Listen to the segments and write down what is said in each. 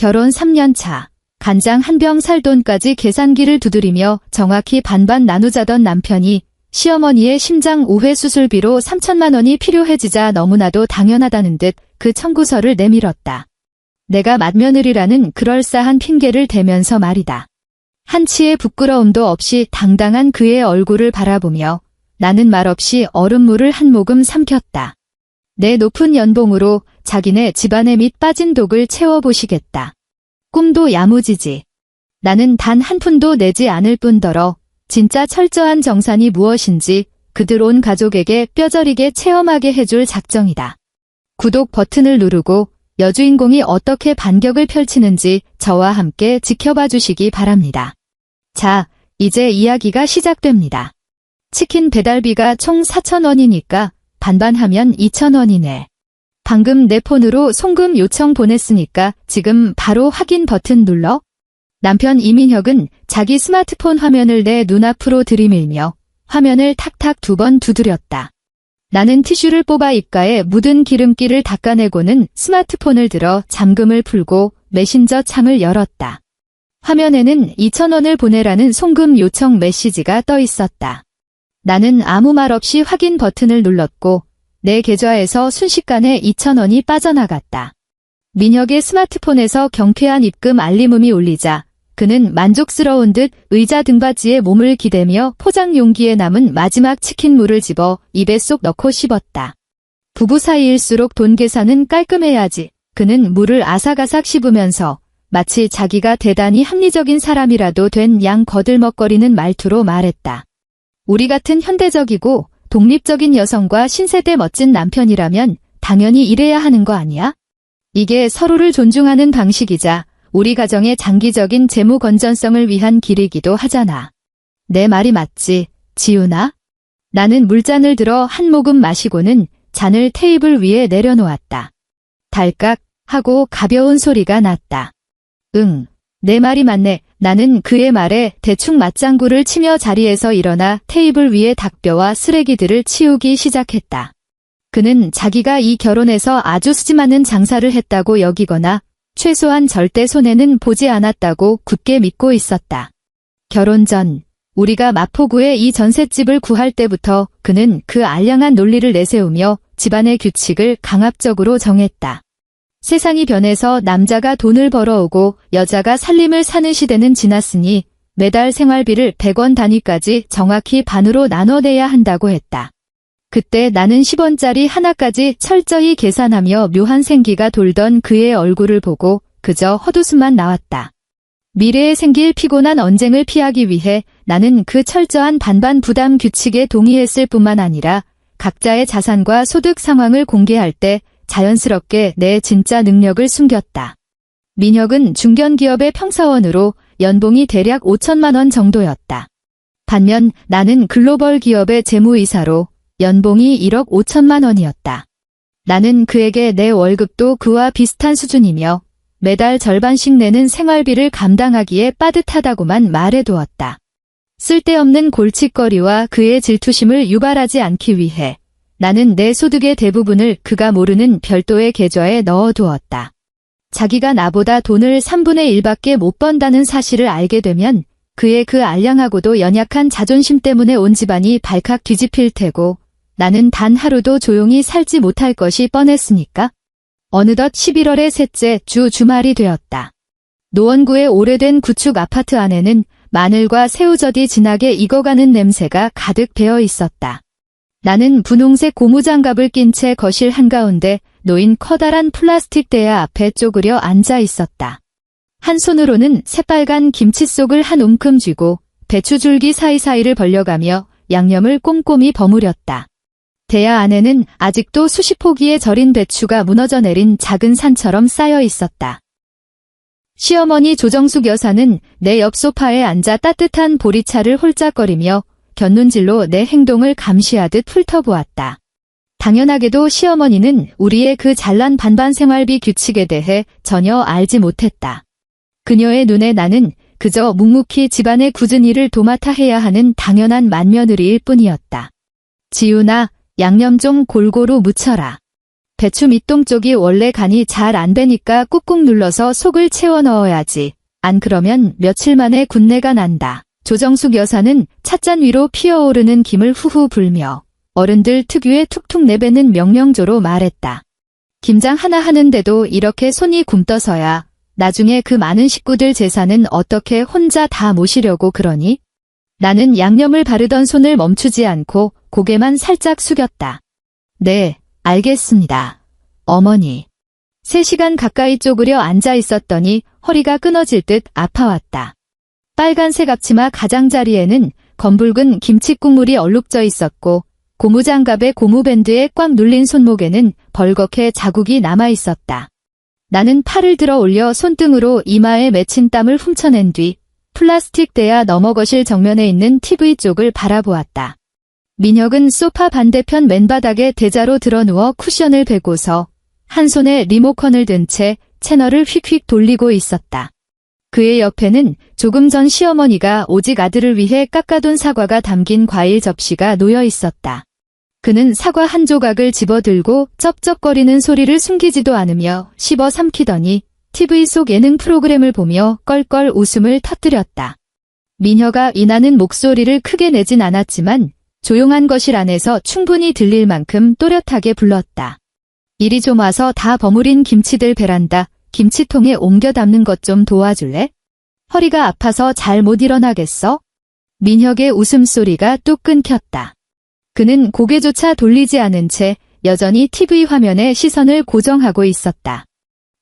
결혼 3년 차. 간장 한 병 살 돈까지 계산기를 두드리며 정확히 반반 나누자던 남편이 시어머니의 심장 5회 수술비로 3천만 원이 필요해지자 너무나도 당연하다는 듯 그 청구서를 내밀었다. 내가 맏며느리라는 그럴싸한 핑계를 대면서 말이다. 한치의 부끄러움도 없이 당당한 그의 얼굴을 바라보며 나는 말없이 얼음물을 한 모금 삼켰다. 내 높은 연봉으로 자기네 집안의 밑 빠진 독을 채워보시겠다. 꿈도 야무지지. 나는 단 한 푼도 내지 않을 뿐더러 진짜 철저한 정산이 무엇인지 그들 온 가족에게 뼈저리게 체험하게 해줄 작정이다. 구독 버튼을 누르고 여주인공이 어떻게 반격을 펼치는지 저와 함께 지켜봐 주시기 바랍니다. 자, 이제 이야기가 시작됩니다. 치킨 배달비가 총 4,000원이니까 반반하면 2,000원이네. 방금 내 폰으로 송금 요청 보냈으니까 지금 바로 확인 버튼 눌러. 남편 이민혁은 자기 스마트폰 화면을 내 눈앞으로 들이밀며 화면을 탁탁 2번 두드렸다. 나는 티슈를 뽑아 입가에 묻은 기름기를 닦아내고는 스마트폰을 들어 잠금을 풀고 메신저 창을 열었다. 화면에는 2,000원을 보내라는 송금 요청 메시지가 떠 있었다. 나는 아무 말 없이 확인 버튼을 눌렀고 내 계좌에서 순식간에 2,000원이 빠져나갔다. 민혁의 스마트폰에서 경쾌한 입금 알림음이 울리자 그는 만족스러운 듯 의자 등받이에 몸을 기대며 포장 용기에 남은 마지막 치킨물을 집어 입에 쏙 넣고 씹었다. 부부 사이일수록 돈 계산은 깔끔해야지. 그는 물을 아삭아삭 씹으면서 마치 자기가 대단히 합리적인 사람이라도 된 양 거들먹거리는 말투로 말했다. 우리 같은 현대적이고 독립적인 여성과 신세대 멋진 남편이라면 당연히 이래야 하는 거 아니야? 이게 서로를 존중하는 방식이자 우리 가정의 장기적인 재무 건전성을 위한 길이기도 하잖아. 내 말이 맞지, 지훈아? 나는 물잔을 들어 한 모금 마시고는 잔을 테이블 위에 내려놓았다. 달깍 하고 가벼운 소리가 났다. 응, 내 말이 맞네. 나는 그의 말에 대충 맞장구를 치며 자리에서 일어나 테이블 위의 닭뼈와 쓰레기들을 치우기 시작했다. 그는 자기가 이 결혼에서 아주 수지 많은 장사를 했다고 여기거나 최소한 절대 손해는 보지 않았다고 굳게 믿고 있었다. 결혼 전 우리가 마포구에 이 전셋집을 구할 때부터 그는 그 알량한 논리를 내세우며 집안의 규칙을 강압적으로 정했다. 세상이 변해서 남자가 돈을 벌어오고 여자가 살림을 사는 시대는 지났으니 매달 생활비를 100원 단위까지 정확히 반으로 나눠내야 한다고 했다. 그때 나는 10원짜리 하나까지 철저히 계산하며 묘한 생기가 돌던 그의 얼굴을 보고 그저 헛웃음만 나왔다. 미래에 생길 피곤한 언쟁을 피하기 위해 나는 그 철저한 반반 부담 규칙에 동의했을 뿐만 아니라 각자의 자산과 소득 상황을 공개할 때 자연스럽게 내 진짜 능력을 숨겼다. 민혁은 중견기업의 평사원으로 연봉이 대략 5천만 원 정도였다. 반면 나는 글로벌 기업의 재무이사로 연봉이 1억 5천만 원이었다. 나는 그에게 내 월급도 그와 비슷한 수준이며 매달 절반씩 내는 생활비를 감당하기에 빠듯하다고만 말해두었다. 쓸데없는 골칫거리와 그의 질투심을 유발하지 않기 위해 나는 내 소득의 대부분을 그가 모르는 별도의 계좌에 넣어두었다. 자기가 나보다 돈을 3분의 1밖에 못 번다는 사실을 알게 되면 그의 그 알량하고도 연약한 자존심 때문에 온 집안이 발칵 뒤집힐 테고 나는 단 하루도 조용히 살지 못할 것이 뻔했으니까. 어느덧 11월의 셋째 주 주말이 되었다. 노원구의 오래된 구축 아파트 안에는 마늘과 새우젓이 진하게 익어가는 냄새가 가득 배어 있었다. 나는 분홍색 고무장갑을 낀 채 거실 한가운데 놓인 커다란 플라스틱 대야 앞에 쪼그려 앉아 있었다. 한 손으로는 새빨간 김치 속을 한 움큼 쥐고 배추줄기 사이사이를 벌려가며 양념을 꼼꼼히 버무렸다. 대야 안에는 아직도 수십 포기의 절인 배추가 무너져 내린 작은 산처럼 쌓여 있었다. 시어머니 조정숙 여사는 내 옆 소파에 앉아 따뜻한 보리차를 홀짝거리며 곁눈질로 내 행동을 감시하듯 훑어보았다. 당연하게도 시어머니는 우리의 그 잘난 반반 생활비 규칙에 대해 전혀 알지 못했다. 그녀의 눈에 나는 그저 묵묵히 집안의 굳은 일을 도맡아 해야 하는 당연한 맏며느리일 뿐이었다. 지훈아, 양념 좀 골고루 묻혀라. 배추 밑동 쪽이 원래 간이 잘 안 되니까 꾹꾹 눌러서 속을 채워 넣어야지. 안 그러면 며칠 만에 군내가 난다. 조정숙 여사는 찻잔 위로 피어오르는 김을 후후 불며 어른들 특유의 툭툭 내뱉는 명령조로 말했다. 김장 하나 하는데도 이렇게 손이 굼떠서야 나중에 그 많은 식구들 제사는 어떻게 혼자 다 모시려고 그러니? 나는 양념을 바르던 손을 멈추지 않고 고개만 살짝 숙였다. 네, 알겠습니다. 어머니. 3시간 가까이 쪼그려 앉아 있었더니 허리가 끊어질 듯 아파왔다. 빨간색 앞치마 가장자리에는 검붉은 김치 국물이 얼룩져 있었고 고무장갑의 고무밴드에 꽉 눌린 손목에는 벌겋게 자국이 남아 있었다. 나는 팔을 들어 올려 손등으로 이마에 맺힌 땀을 훔쳐낸 뒤 플라스틱 대야 너머 거실 정면에 있는 TV 쪽을 바라보았다. 민혁은 소파 반대편 맨바닥에 대자로 드러누워 쿠션을 베고서 한 손에 리모컨을 든 채 채널을 휙휙 돌리고 있었다. 그의 옆에는 조금 전 시어머니가 오직 아들을 위해 깎아둔 사과가 담긴 과일 접시가 놓여 있었다. 그는 사과 한 조각을 집어들고 쩝쩝거리는 소리를 숨기지도 않으며 씹어 삼키더니 TV 속 예능 프로그램을 보며 껄껄 웃음을 터뜨렸다. 민혁아 이나는 목소리를 크게 내진 않았지만 조용한 거실 안에서 충분히 들릴 만큼 또렷하게 불렀다. 이리 좀 와서 다 버무린 김치들 베란다 김치통에 옮겨 담는 것 좀 도와줄래? 허리가 아파서 잘 못 일어나겠어? 민혁의 웃음소리가 뚝 끊겼다. 그는 고개조차 돌리지 않은 채 여전히 TV 화면에 시선을 고정하고 있었다.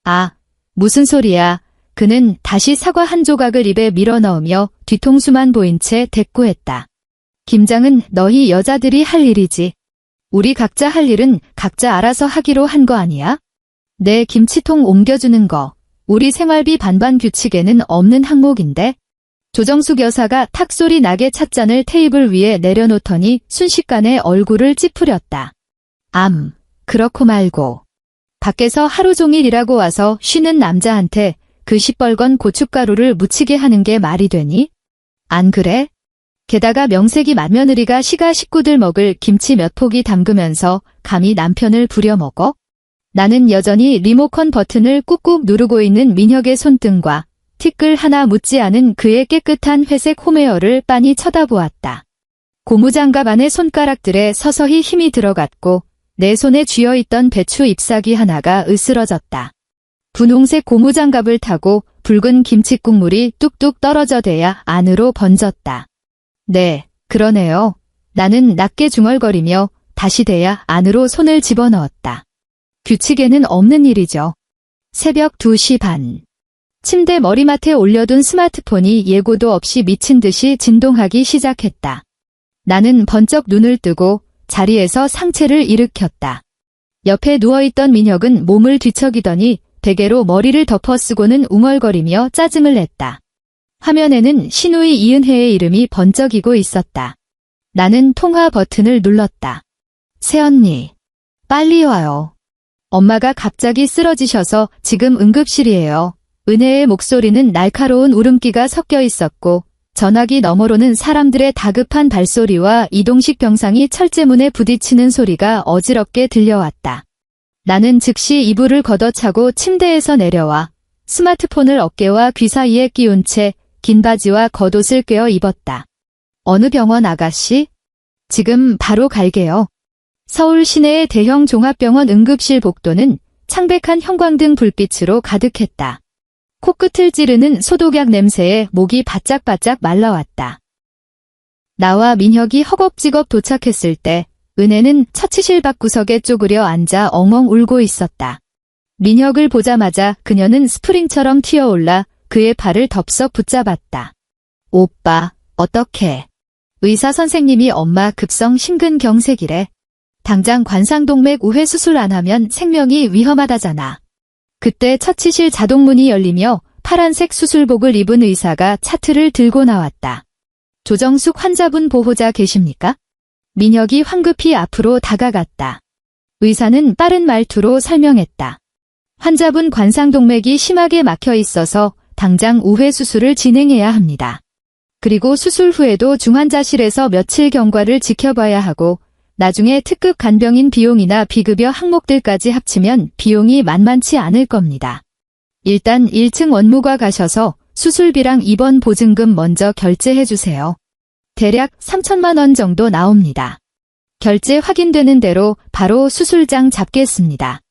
아, 무슨 소리야. 그는 다시 사과 한 조각을 입에 밀어넣으며 뒤통수만 보인 채 대꾸했다. 김장은 너희 여자들이 할 일이지. 우리 각자 할 일은 각자 알아서 하기로 한 거 아니야? 내 김치통 옮겨주는 거, 우리 생활비 반반 규칙에는 없는 항목인데? 조정숙 여사가 탁 소리 나게 찻잔을 테이블 위에 내려놓더니 순식간에 얼굴을 찌푸렸다. 그렇고 말고. 밖에서 하루 종일 일하고 와서 쉬는 남자한테 그 시뻘건 고춧가루를 묻히게 하는 게 말이 되니? 안 그래? 게다가 명색이 맏며느리가 시가 식구들 먹을 김치 몇 포기 담그면서 감히 남편을 부려먹어? 나는 여전히 리모컨 버튼을 꾹꾹 누르고 있는 민혁의 손등과 티끌 하나 묻지 않은 그의 깨끗한 회색 홈웨어를 빤히 쳐다보았다. 고무장갑 안에 손가락들에 서서히 힘이 들어갔고 내 손에 쥐어있던 배추 잎사귀 하나가 으스러졌다. 분홍색 고무장갑을 타고 붉은 김칫국물이 뚝뚝 떨어져 대야 안으로 번졌다. 네, 그러네요. 나는 낮게 중얼거리며 다시 대야 안으로 손을 집어넣었다. 규칙에는 없는 일이죠. 새벽 2시 반. 침대 머리맡에 올려둔 스마트폰이 예고도 없이 미친 듯이 진동하기 시작했다. 나는 번쩍 눈을 뜨고 자리에서 상체를 일으켰다. 옆에 누워있던 민혁은 몸을 뒤척이더니 베개로 머리를 덮어쓰고는 웅얼거리며 짜증을 냈다. 화면에는 신우이 이은혜의 이름이 번쩍이고 있었다. 나는 통화 버튼을 눌렀다. 새언니, 빨리 와요. 엄마가 갑자기 쓰러지셔서 지금 응급실이에요. 은혜의 목소리는 날카로운 울음기가 섞여 있었고 전화기 너머로는 사람들의 다급한 발소리와 이동식 병상이 철제문에 부딪히는 소리가 어지럽게 들려왔다. 나는 즉시 이불을 걷어차고 침대에서 내려와 스마트폰을 어깨와 귀 사이에 끼운 채 긴 바지와 겉옷을 꿰어 입었다. 어느 병원 아가씨? 지금 바로 갈게요. 서울 시내의 대형 종합병원 응급실 복도는 창백한 형광등 불빛으로 가득했다. 코끝을 찌르는 소독약 냄새에 목이 바짝바짝 말라왔다. 나와 민혁이 허겁지겁 도착했을 때 은혜는 처치실 밖구석에 쪼그려 앉아 엉엉 울고 있었다. 민혁을 보자마자 그녀는 스프링처럼 튀어올라 그의 팔을 덥석 붙잡았다. 오빠, 어떡해. 의사 선생님이 엄마 급성 심근경색이래. 당장 관상동맥 우회 수술 안 하면 생명이 위험하다잖아. 그때 처치실 자동문이 열리며 파란색 수술복을 입은 의사가 차트를 들고 나왔다. 조정숙 환자분 보호자 계십니까? 민혁이 황급히 앞으로 다가갔다. 의사는 빠른 말투로 설명했다. 환자분 관상동맥이 심하게 막혀 있어서 당장 우회 수술을 진행해야 합니다. 그리고 수술 후에도 중환자실에서 며칠 경과를 지켜봐야 하고 나중에 특급 간병인 비용이나 비급여 항목들까지 합치면 비용이 만만치 않을 겁니다. 일단 1층 원무과 가셔서 수술비랑 입원 보증금 먼저 결제해 주세요. 대략 3천만 원 정도 나옵니다. 결제 확인되는 대로 바로 수술장 잡겠습니다.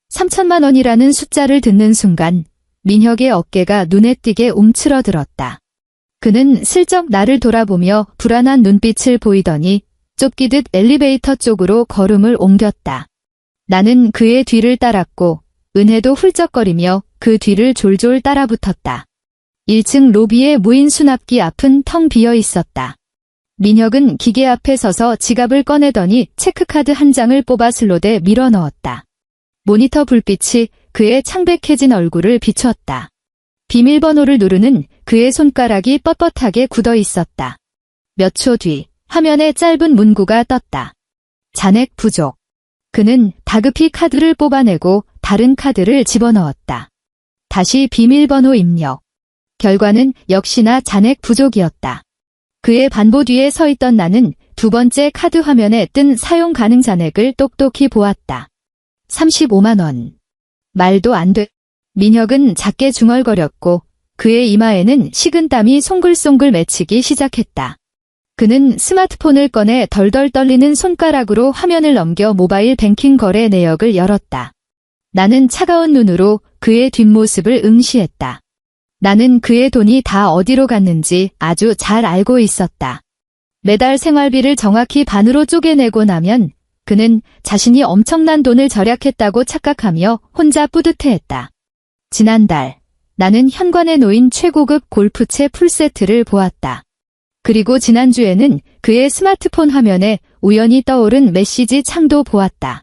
3천만 원이라는 숫자를 듣는 순간 민혁의 어깨가 눈에 띄게 움츠러들었다. 그는 슬쩍 나를 돌아보며 불안한 눈빛을 보이더니 쫓기듯 엘리베이터 쪽으로 걸음을 옮겼다. 나는 그의 뒤를 따랐고 은혜도 훌쩍거리며 그 뒤를 졸졸 따라붙었다. 1층 로비의 무인 수납기 앞은 텅 비어 있었다. 민혁은 기계 앞에 서서 지갑을 꺼내더니 체크카드 한 장을 뽑아 슬롯에 밀어 넣었다. 모니터 불빛이 그의 창백해진 얼굴을 비췄다. 비밀번호를 누르는 그의 손가락이 뻣뻣하게 굳어 있었다. 몇 초 뒤 화면에 짧은 문구가 떴다. 잔액 부족. 그는 다급히 카드를 뽑아내고 다른 카드를 집어넣었다. 다시 비밀번호 입력. 결과는 역시나 잔액 부족이었다. 그의 반보 뒤에 서 있던 나는 두 번째 카드 화면에 뜬 사용 가능 잔액을 똑똑히 보았다. 35만 원. 말도 안 돼. 민혁은 작게 중얼거렸고 그의 이마에는 식은땀이 송글송글 맺히기 시작했다. 그는 스마트폰을 꺼내 덜덜 떨리는 손가락으로 화면을 넘겨 모바일 뱅킹 거래 내역을 열었다. 나는 차가운 눈으로 그의 뒷모습을 응시했다. 나는 그의 돈이 다 어디로 갔는지 아주 잘 알고 있었다. 매달 생활비를 정확히 반으로 쪼개내고 나면 그는 자신이 엄청난 돈을 절약했다고 착각하며 혼자 뿌듯해했다. 지난달 나는 현관에 놓인 최고급 골프채 풀세트를 보았다. 그리고 지난주에는 그의 스마트폰 화면에 우연히 떠오른 메시지 창도 보았다.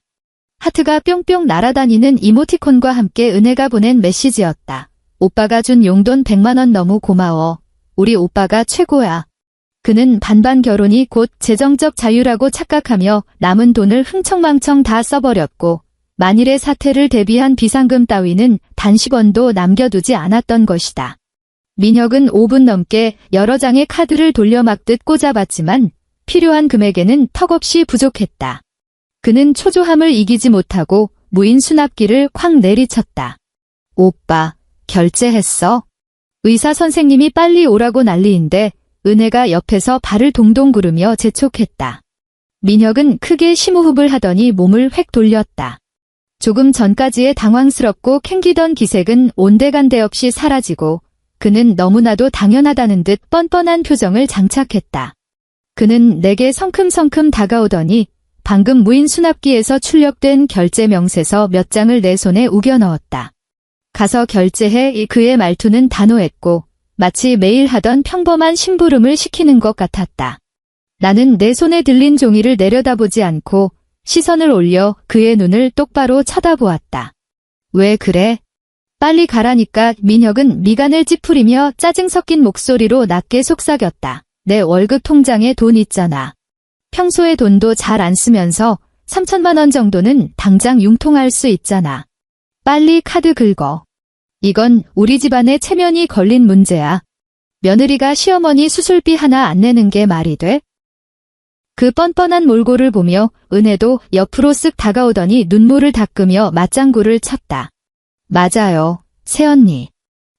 하트가 뿅뿅 날아다니는 이모티콘과 함께 은혜가 보낸 메시지였다. 오빠가 준 용돈 100만 원 너무 고마워. 우리 오빠가 최고야. 그는 반반 결혼이 곧 재정적 자유라고 착각하며 남은 돈을 흥청망청 다 써버렸고 만일의 사태를 대비한 비상금 따위는 단 10원도 남겨두지 않았던 것이다. 민혁은 5분 넘게 여러 장의 카드를 돌려막듯 꽂아봤지만 필요한 금액에는 턱없이 부족했다. 그는 초조함을 이기지 못하고 무인 수납기를 콱 내리쳤다. 오빠, 결제했어? 의사 선생님이 빨리 오라고 난리인데 은혜가 옆에서 발을 동동 구르며 재촉했다. 민혁은 크게 심호흡을 하더니 몸을 획 돌렸다. 조금 전까지의 당황스럽고 캥기던 기색은 온데간데 없이 사라지고 그는 너무나도 당연하다는 듯 뻔뻔한 표정을 장착했다. 그는 내게 성큼성큼 다가오더니 방금 무인 수납기에서 출력된 결제 명세서 몇 장을 내 손에 우겨 넣었다. 가서 결제해. 그의 말투는 단호했고 마치 매일 하던 평범한 심부름을 시키는 것 같았다. 나는 내 손에 들린 종이를 내려다보지 않고 시선을 올려 그의 눈을 똑바로 쳐다보았다. 왜 그래? 빨리 가라니까. 민혁은 미간을 찌푸리며 짜증 섞인 목소리로 낮게 속삭였다. 내 월급 통장에 돈 있잖아. 평소에 돈도 잘 안 쓰면서 3천만 원 정도는 당장 융통할 수 있잖아. 빨리 카드 긁어. 이건 우리 집안의 체면이 걸린 문제야. 며느리가 시어머니 수술비 하나 안 내는 게 말이 돼? 그 뻔뻔한 몰골을 보며 은혜도 옆으로 쓱 다가오더니 눈물을 닦으며 맞장구를 쳤다. 맞아요, 새언니.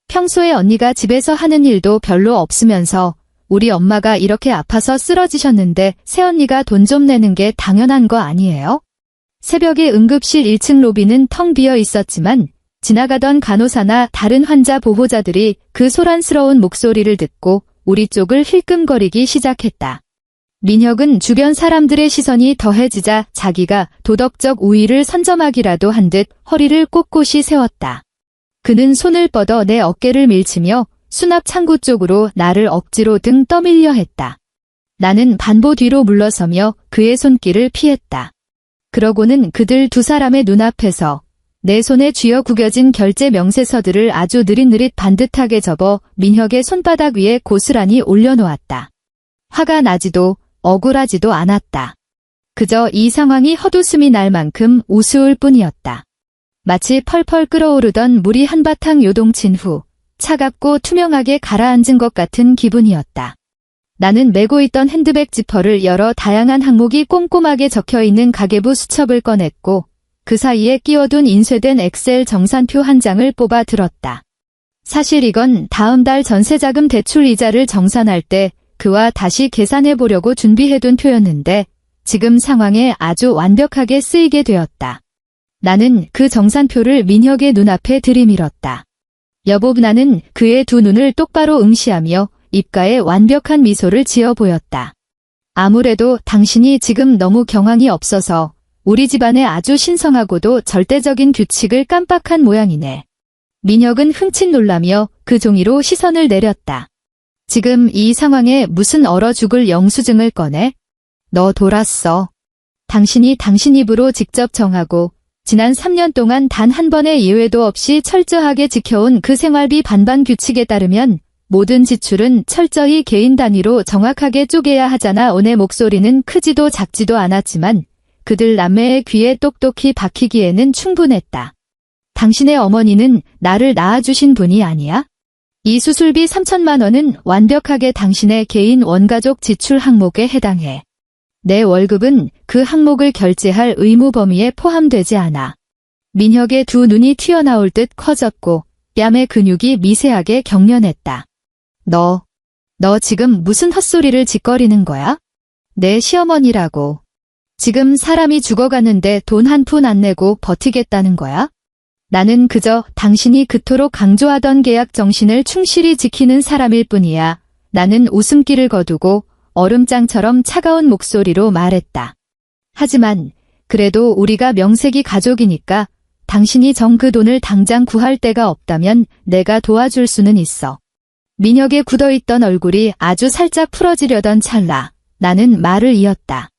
평소에 언니가 집에서 하는 일도 별로 없으면서 우리 엄마가 이렇게 아파서 쓰러지셨는데 새언니가 돈 좀 내는 게 당연한 거 아니에요? 새벽에 응급실 1층 로비는 텅 비어 있었지만 지나가던 간호사나 다른 환자 보호자들이 그 소란스러운 목소리를 듣고 우리 쪽을 힐끔거리기 시작했다. 민혁은 주변 사람들의 시선이 더해지자 자기가 도덕적 우위를 선점하기라도 한 듯 허리를 꼿꼿이 세웠다. 그는 손을 뻗어 내 어깨를 밀치며 수납 창구 쪽으로 나를 억지로 등 떠밀려 했다. 나는 반보 뒤로 물러서며 그의 손길을 피했다. 그러고는 그들 두 사람의 눈앞에서 내 손에 쥐어 구겨진 결제 명세서들을 아주 느릿느릿 반듯하게 접어 민혁의 손바닥 위에 고스란히 올려놓았다. 화가 나지도 억울하지도 않았다. 그저 이 상황이 헛웃음이 날 만큼 우스울 뿐이었다. 마치 펄펄 끓어오르던 물이 한바탕 요동친 후 차갑고 투명하게 가라앉은 것 같은 기분이었다. 나는 메고 있던 핸드백 지퍼를 열어 다양한 항목이 꼼꼼하게 적혀있는 가계부 수첩을 꺼냈고 그 사이에 끼워둔 인쇄된 엑셀 정산표 한 장을 뽑아 들었다. 사실 이건 다음 달 전세자금 대출 이자를 정산할 때 그와 다시 계산해보려고 준비해둔 표였는데 지금 상황에 아주 완벽하게 쓰이게 되었다. 나는 그 정산표를 민혁의 눈앞에 들이밀었다. 여보, 나는 그의 두 눈을 똑바로 응시하며 입가에 완벽한 미소를 지어 보였다. 아무래도 당신이 지금 너무 경황이 없어서 우리 집안에 아주 신성하고도 절대적인 규칙을 깜빡한 모양이네. 민혁은 흠칫 놀라며 그 종이로 시선을 내렸다. 지금 이 상황에 무슨 얼어 죽을 영수증을 꺼내? 너 돌았어. 당신이 당신 입으로 직접 정하고 지난 3년 동안 단 한 번의 예외도 없이 철저하게 지켜온 그 생활비 반반 규칙에 따르면 모든 지출은 철저히 개인 단위로 정확하게 쪼개야 하잖아. 오내 목소리는 크지도 작지도 않았지만 그들 남매의 귀에 똑똑히 박히기에는 충분했다. 당신의 어머니는 나를 낳아주신 분이 아니야? 이 수술비 3천만 원은 완벽하게 당신의 개인 원가족 지출 항목에 해당해. 내 월급은 그 항목을 결제할 의무 범위에 포함되지 않아. 민혁의 두 눈이 튀어나올 듯 커졌고 뺨의 근육이 미세하게 경련했다. 너 지금 무슨 헛소리를 짓거리는 거야? 내 시어머니라고. 지금 사람이 죽어가는데 돈 한 푼 안 내고 버티겠다는 거야? 나는 그저 당신이 그토록 강조하던 계약 정신을 충실히 지키는 사람일 뿐이야. 나는 웃음기를 거두고 얼음장처럼 차가운 목소리로 말했다. 하지만 그래도 우리가 명색이 가족이니까 당신이 정 그 돈을 당장 구할 데가 없다면 내가 도와줄 수는 있어. 민혁의 굳어있던 얼굴이 아주 살짝 풀어지려던 찰나 나는 말을 이었다.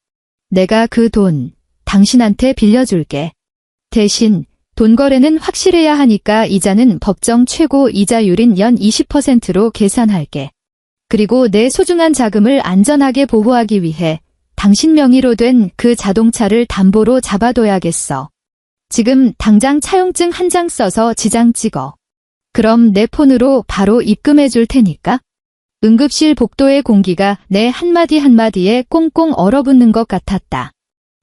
내가 그 돈 당신한테 빌려줄게. 대신 돈 거래는 확실해야 하니까 이자는 법정 최고 이자율인 연 20%로 계산할게. 그리고 내 소중한 자금을 안전하게 보호하기 위해 당신 명의로 된 그 자동차를 담보로 잡아둬야겠어. 지금 당장 차용증 한 장 써서 지장 찍어. 그럼 내 폰으로 바로 입금해 줄 테니까. 응급실 복도의 공기가 내 한마디 한마디에 꽁꽁 얼어붙는 것 같았다.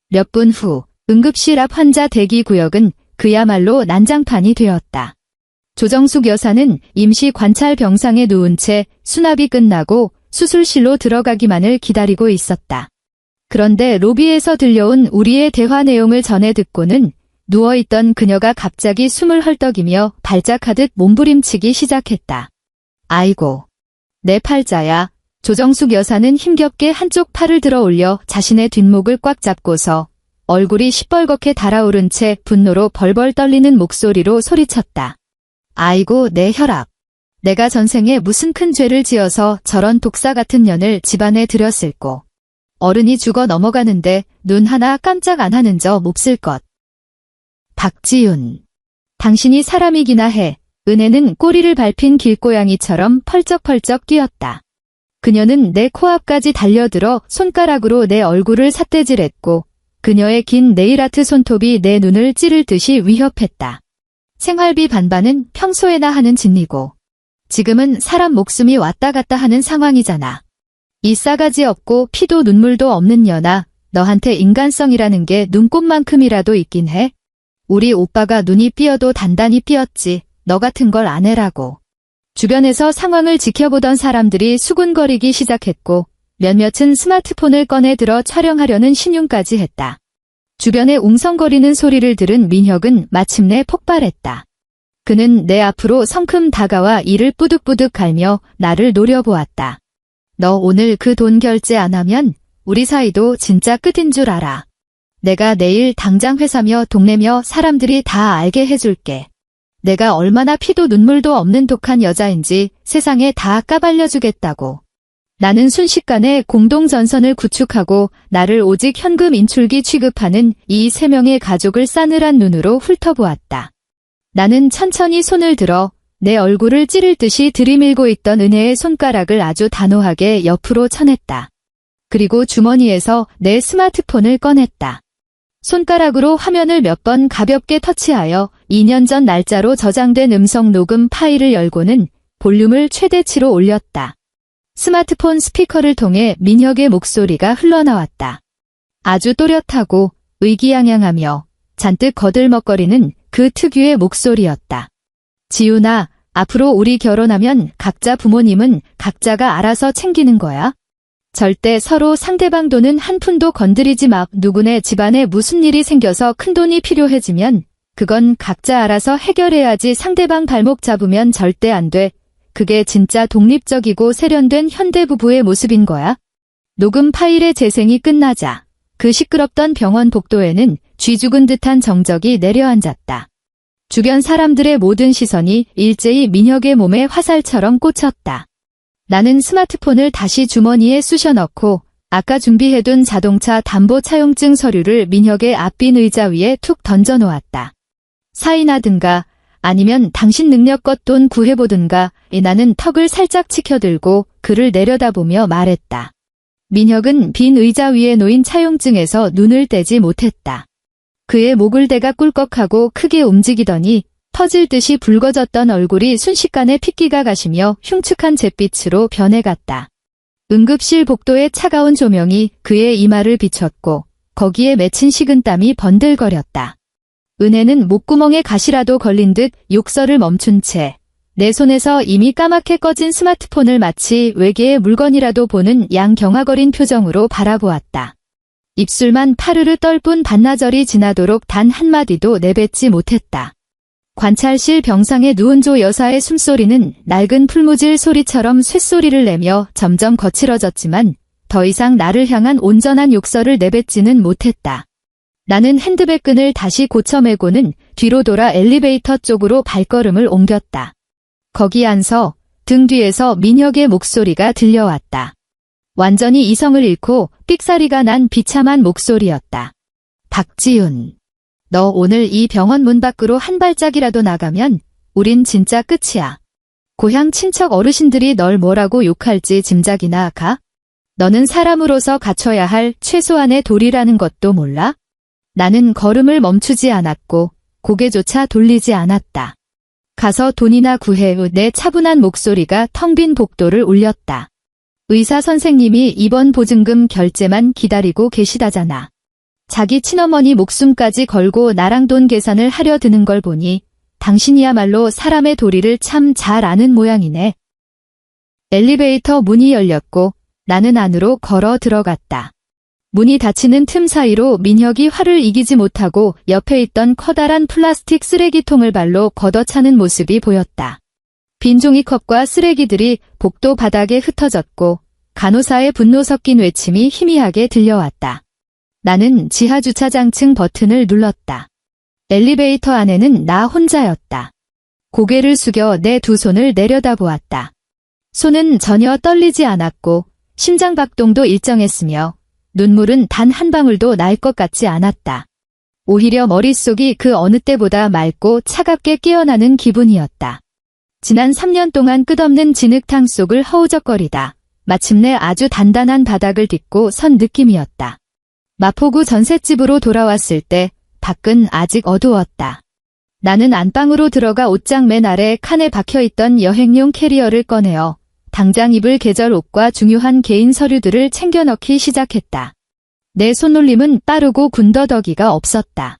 몇 분 후 응급실 앞 환자 대기 구역은 그야말로 난장판이 되었다. 조정숙 여사는 임시 관찰 병상에 누운 채 수납이 끝나고 수술실로 들어가기만을 기다리고 있었다. 그런데 로비에서 들려온 우리의 대화 내용을 전해 듣고는 누워있던 그녀가 갑자기 숨을 헐떡이며 발작하듯 몸부림치기 시작했다. 아이고, 내 팔자야. 조정숙 여사는 힘겹게 한쪽 팔을 들어 올려 자신의 뒷목을 꽉 잡고서 얼굴이 시뻘겋게 달아오른 채 분노로 벌벌 떨리는 목소리로 소리쳤다. 아이고, 내 혈압. 내가 전생에 무슨 큰 죄를 지어서 저런 독사 같은 년을 집안에 들였을꼬. 어른이 죽어 넘어가는데 눈 하나 깜짝 안 하는 저 몹쓸 것. 박지윤. 당신이 사람이기나 해. 은혜는 꼬리를 밟힌 길고양이처럼 펄쩍펄쩍 뛰었다. 그녀는 내 코앞까지 달려들어 손가락으로 내 얼굴을 삿대질했고 그녀의 긴 네일아트 손톱이 내 눈을 찌를 듯이 위협했다. 생활비 반반은 평소에나 하는 짓이고 지금은 사람 목숨이 왔다 갔다 하는 상황이잖아. 이 싸가지 없고 피도 눈물도 없는 년아, 너한테 인간성이라는 게 눈곱만큼이라도 있긴 해? 우리 오빠가 눈이 삐어도 단단히 삐었지. 너 같은 걸 안 해라고. 주변에서 상황을 지켜보던 사람들이 수군거리기 시작했고 몇몇은 스마트폰을 꺼내 들어 촬영하려는 신용까지 했다. 주변에 웅성거리는 소리를 들은 민혁은 마침내 폭발했다. 그는 내 앞으로 성큼 다가와 이를 뿌득뿌득 갈며 나를 노려보았다. 너 오늘 그 돈 결제 안 하면 우리 사이도 진짜 끝인 줄 알아. 내가 내일 당장 회사며 동네며 사람들이 다 알게 해줄게. 내가 얼마나 피도 눈물도 없는 독한 여자인지 세상에 다 까발려주겠다고. 나는 순식간에 공동전선을 구축하고 나를 오직 현금 인출기 취급하는 이 3명의 가족을 싸늘한 눈으로 훑어보았다. 나는 천천히 손을 들어 내 얼굴을 찌를 듯이 들이밀고 있던 은혜의 손가락을 아주 단호하게 옆으로 쳐냈다. 그리고 주머니에서 내 스마트폰을 꺼냈다. 손가락으로 화면을 몇 번 가볍게 터치하여 2년 전 날짜로 저장된 음성 녹음 파일을 열고는 볼륨을 최대치로 올렸다. 스마트폰 스피커를 통해 민혁의 목소리가 흘러나왔다. 아주 또렷하고 의기양양하며 잔뜩 거들먹거리는 그 특유의 목소리였다. 지훈아, 앞으로 우리 결혼하면 각자 부모님은 각자가 알아서 챙기는 거야. 절대 서로 상대방 돈은 한 푼도 건드리지 마. 누구네 집안에 무슨 일이 생겨서 큰돈이 필요해지면 그건 각자 알아서 해결해야지. 상대방 발목 잡으면 절대 안 돼. 그게 진짜 독립적이고 세련된 현대부부의 모습인 거야. 녹음 파일의 재생이 끝나자 그 시끄럽던 병원 복도에는 쥐 죽은 듯한 정적이 내려앉았다. 주변 사람들의 모든 시선이 일제히 민혁의 몸에 화살처럼 꽂혔다. 나는 스마트폰을 다시 주머니에 쑤셔 넣고 아까 준비해둔 자동차 담보 차용증 서류를 민혁의 앞빈 의자 위에 툭 던져 놓았다. 사인하든가 아니면 당신 능력껏 돈 구해보든가. 나는 턱을 살짝 치켜들고 그를 내려다보며 말했다. 민혁은 빈 의자 위에 놓인 차용증에서 눈을 떼지 못했다. 그의 목을 대가 꿀꺽하고 크게 움직이더니 터질 듯이 붉어졌던 얼굴이 순식간에 핏기가 가시며 흉측한 잿빛으로 변해갔다. 응급실 복도의 차가운 조명이 그의 이마를 비췄고 거기에 맺힌 식은땀이 번들거렸다. 은혜는 목구멍에 가시라도 걸린 듯 욕설을 멈춘 채 내 손에서 이미 까맣게 꺼진 스마트폰을 마치 외계의 물건이라도 보는 양경화거린 표정으로 바라보았다. 입술만 파르르 떨 뿐 반나절이 지나도록 단 한마디도 내뱉지 못했다. 관찰실 병상에 누운 조 여사의 숨소리는 낡은 풀무질 소리처럼 쇳소리를 내며 점점 거칠어졌지만 더 이상 나를 향한 온전한 욕설을 내뱉지는 못했다. 나는 핸드백 끈을 다시 고쳐매고는 뒤로 돌아 엘리베이터 쪽으로 발걸음을 옮겼다. 거기 안서 등 뒤에서 민혁의 목소리가 들려왔다. 완전히 이성을 잃고 삑사리가 난 비참한 목소리였다. 박지훈, 너 오늘 이 병원 문 밖으로 한 발짝이라도 나가면 우린 진짜 끝이야. 고향 친척 어르신들이 널 뭐라고 욕할지 짐작이나 가? 너는 사람으로서 갖춰야 할 최소한의 도리라는 것도 몰라? 나는 걸음을 멈추지 않았고 고개조차 돌리지 않았다. 가서 돈이나 구해. 내 차분한 목소리가 텅 빈 복도를 울렸다. 의사 선생님이 입원 보증금 결제만 기다리고 계시다잖아. 자기 친어머니 목숨까지 걸고 나랑 돈 계산을 하려 드는 걸 보니 당신이야말로 사람의 도리를 참 잘 아는 모양이네. 엘리베이터 문이 열렸고 나는 안으로 걸어 들어갔다. 문이 닫히는 틈 사이로 민혁이 화를 이기지 못하고 옆에 있던 커다란 플라스틱 쓰레기통을 발로 걷어차는 모습이 보였다. 빈 종이컵과 쓰레기들이 복도 바닥에 흩어졌고 간호사의 분노 섞인 외침이 희미하게 들려왔다. 나는 지하 주차장층 버튼을 눌렀다. 엘리베이터 안에는 나 혼자였다. 고개를 숙여 내 두 손을 내려다보았다. 손은 전혀 떨리지 않았고 심장박동도 일정했으며 눈물은 단 한 방울도 날 것 같지 않았다. 오히려 머릿속이 그 어느 때보다 맑고 차갑게 깨어나는 기분이었다. 지난 3년 동안 끝없는 진흙탕 속을 허우적거리다 마침내 아주 단단한 바닥을 딛고 선 느낌이었다. 마포구 전셋집으로 돌아왔을 때 밖은 아직 어두웠다. 나는 안방으로 들어가 옷장 맨 아래 칸에 박혀있던 여행용 캐리어를 꺼내어 당장 입을 계절 옷과 중요한 개인 서류들을 챙겨 넣기 시작했다. 내 손놀림은 빠르고 군더더기가 없었다.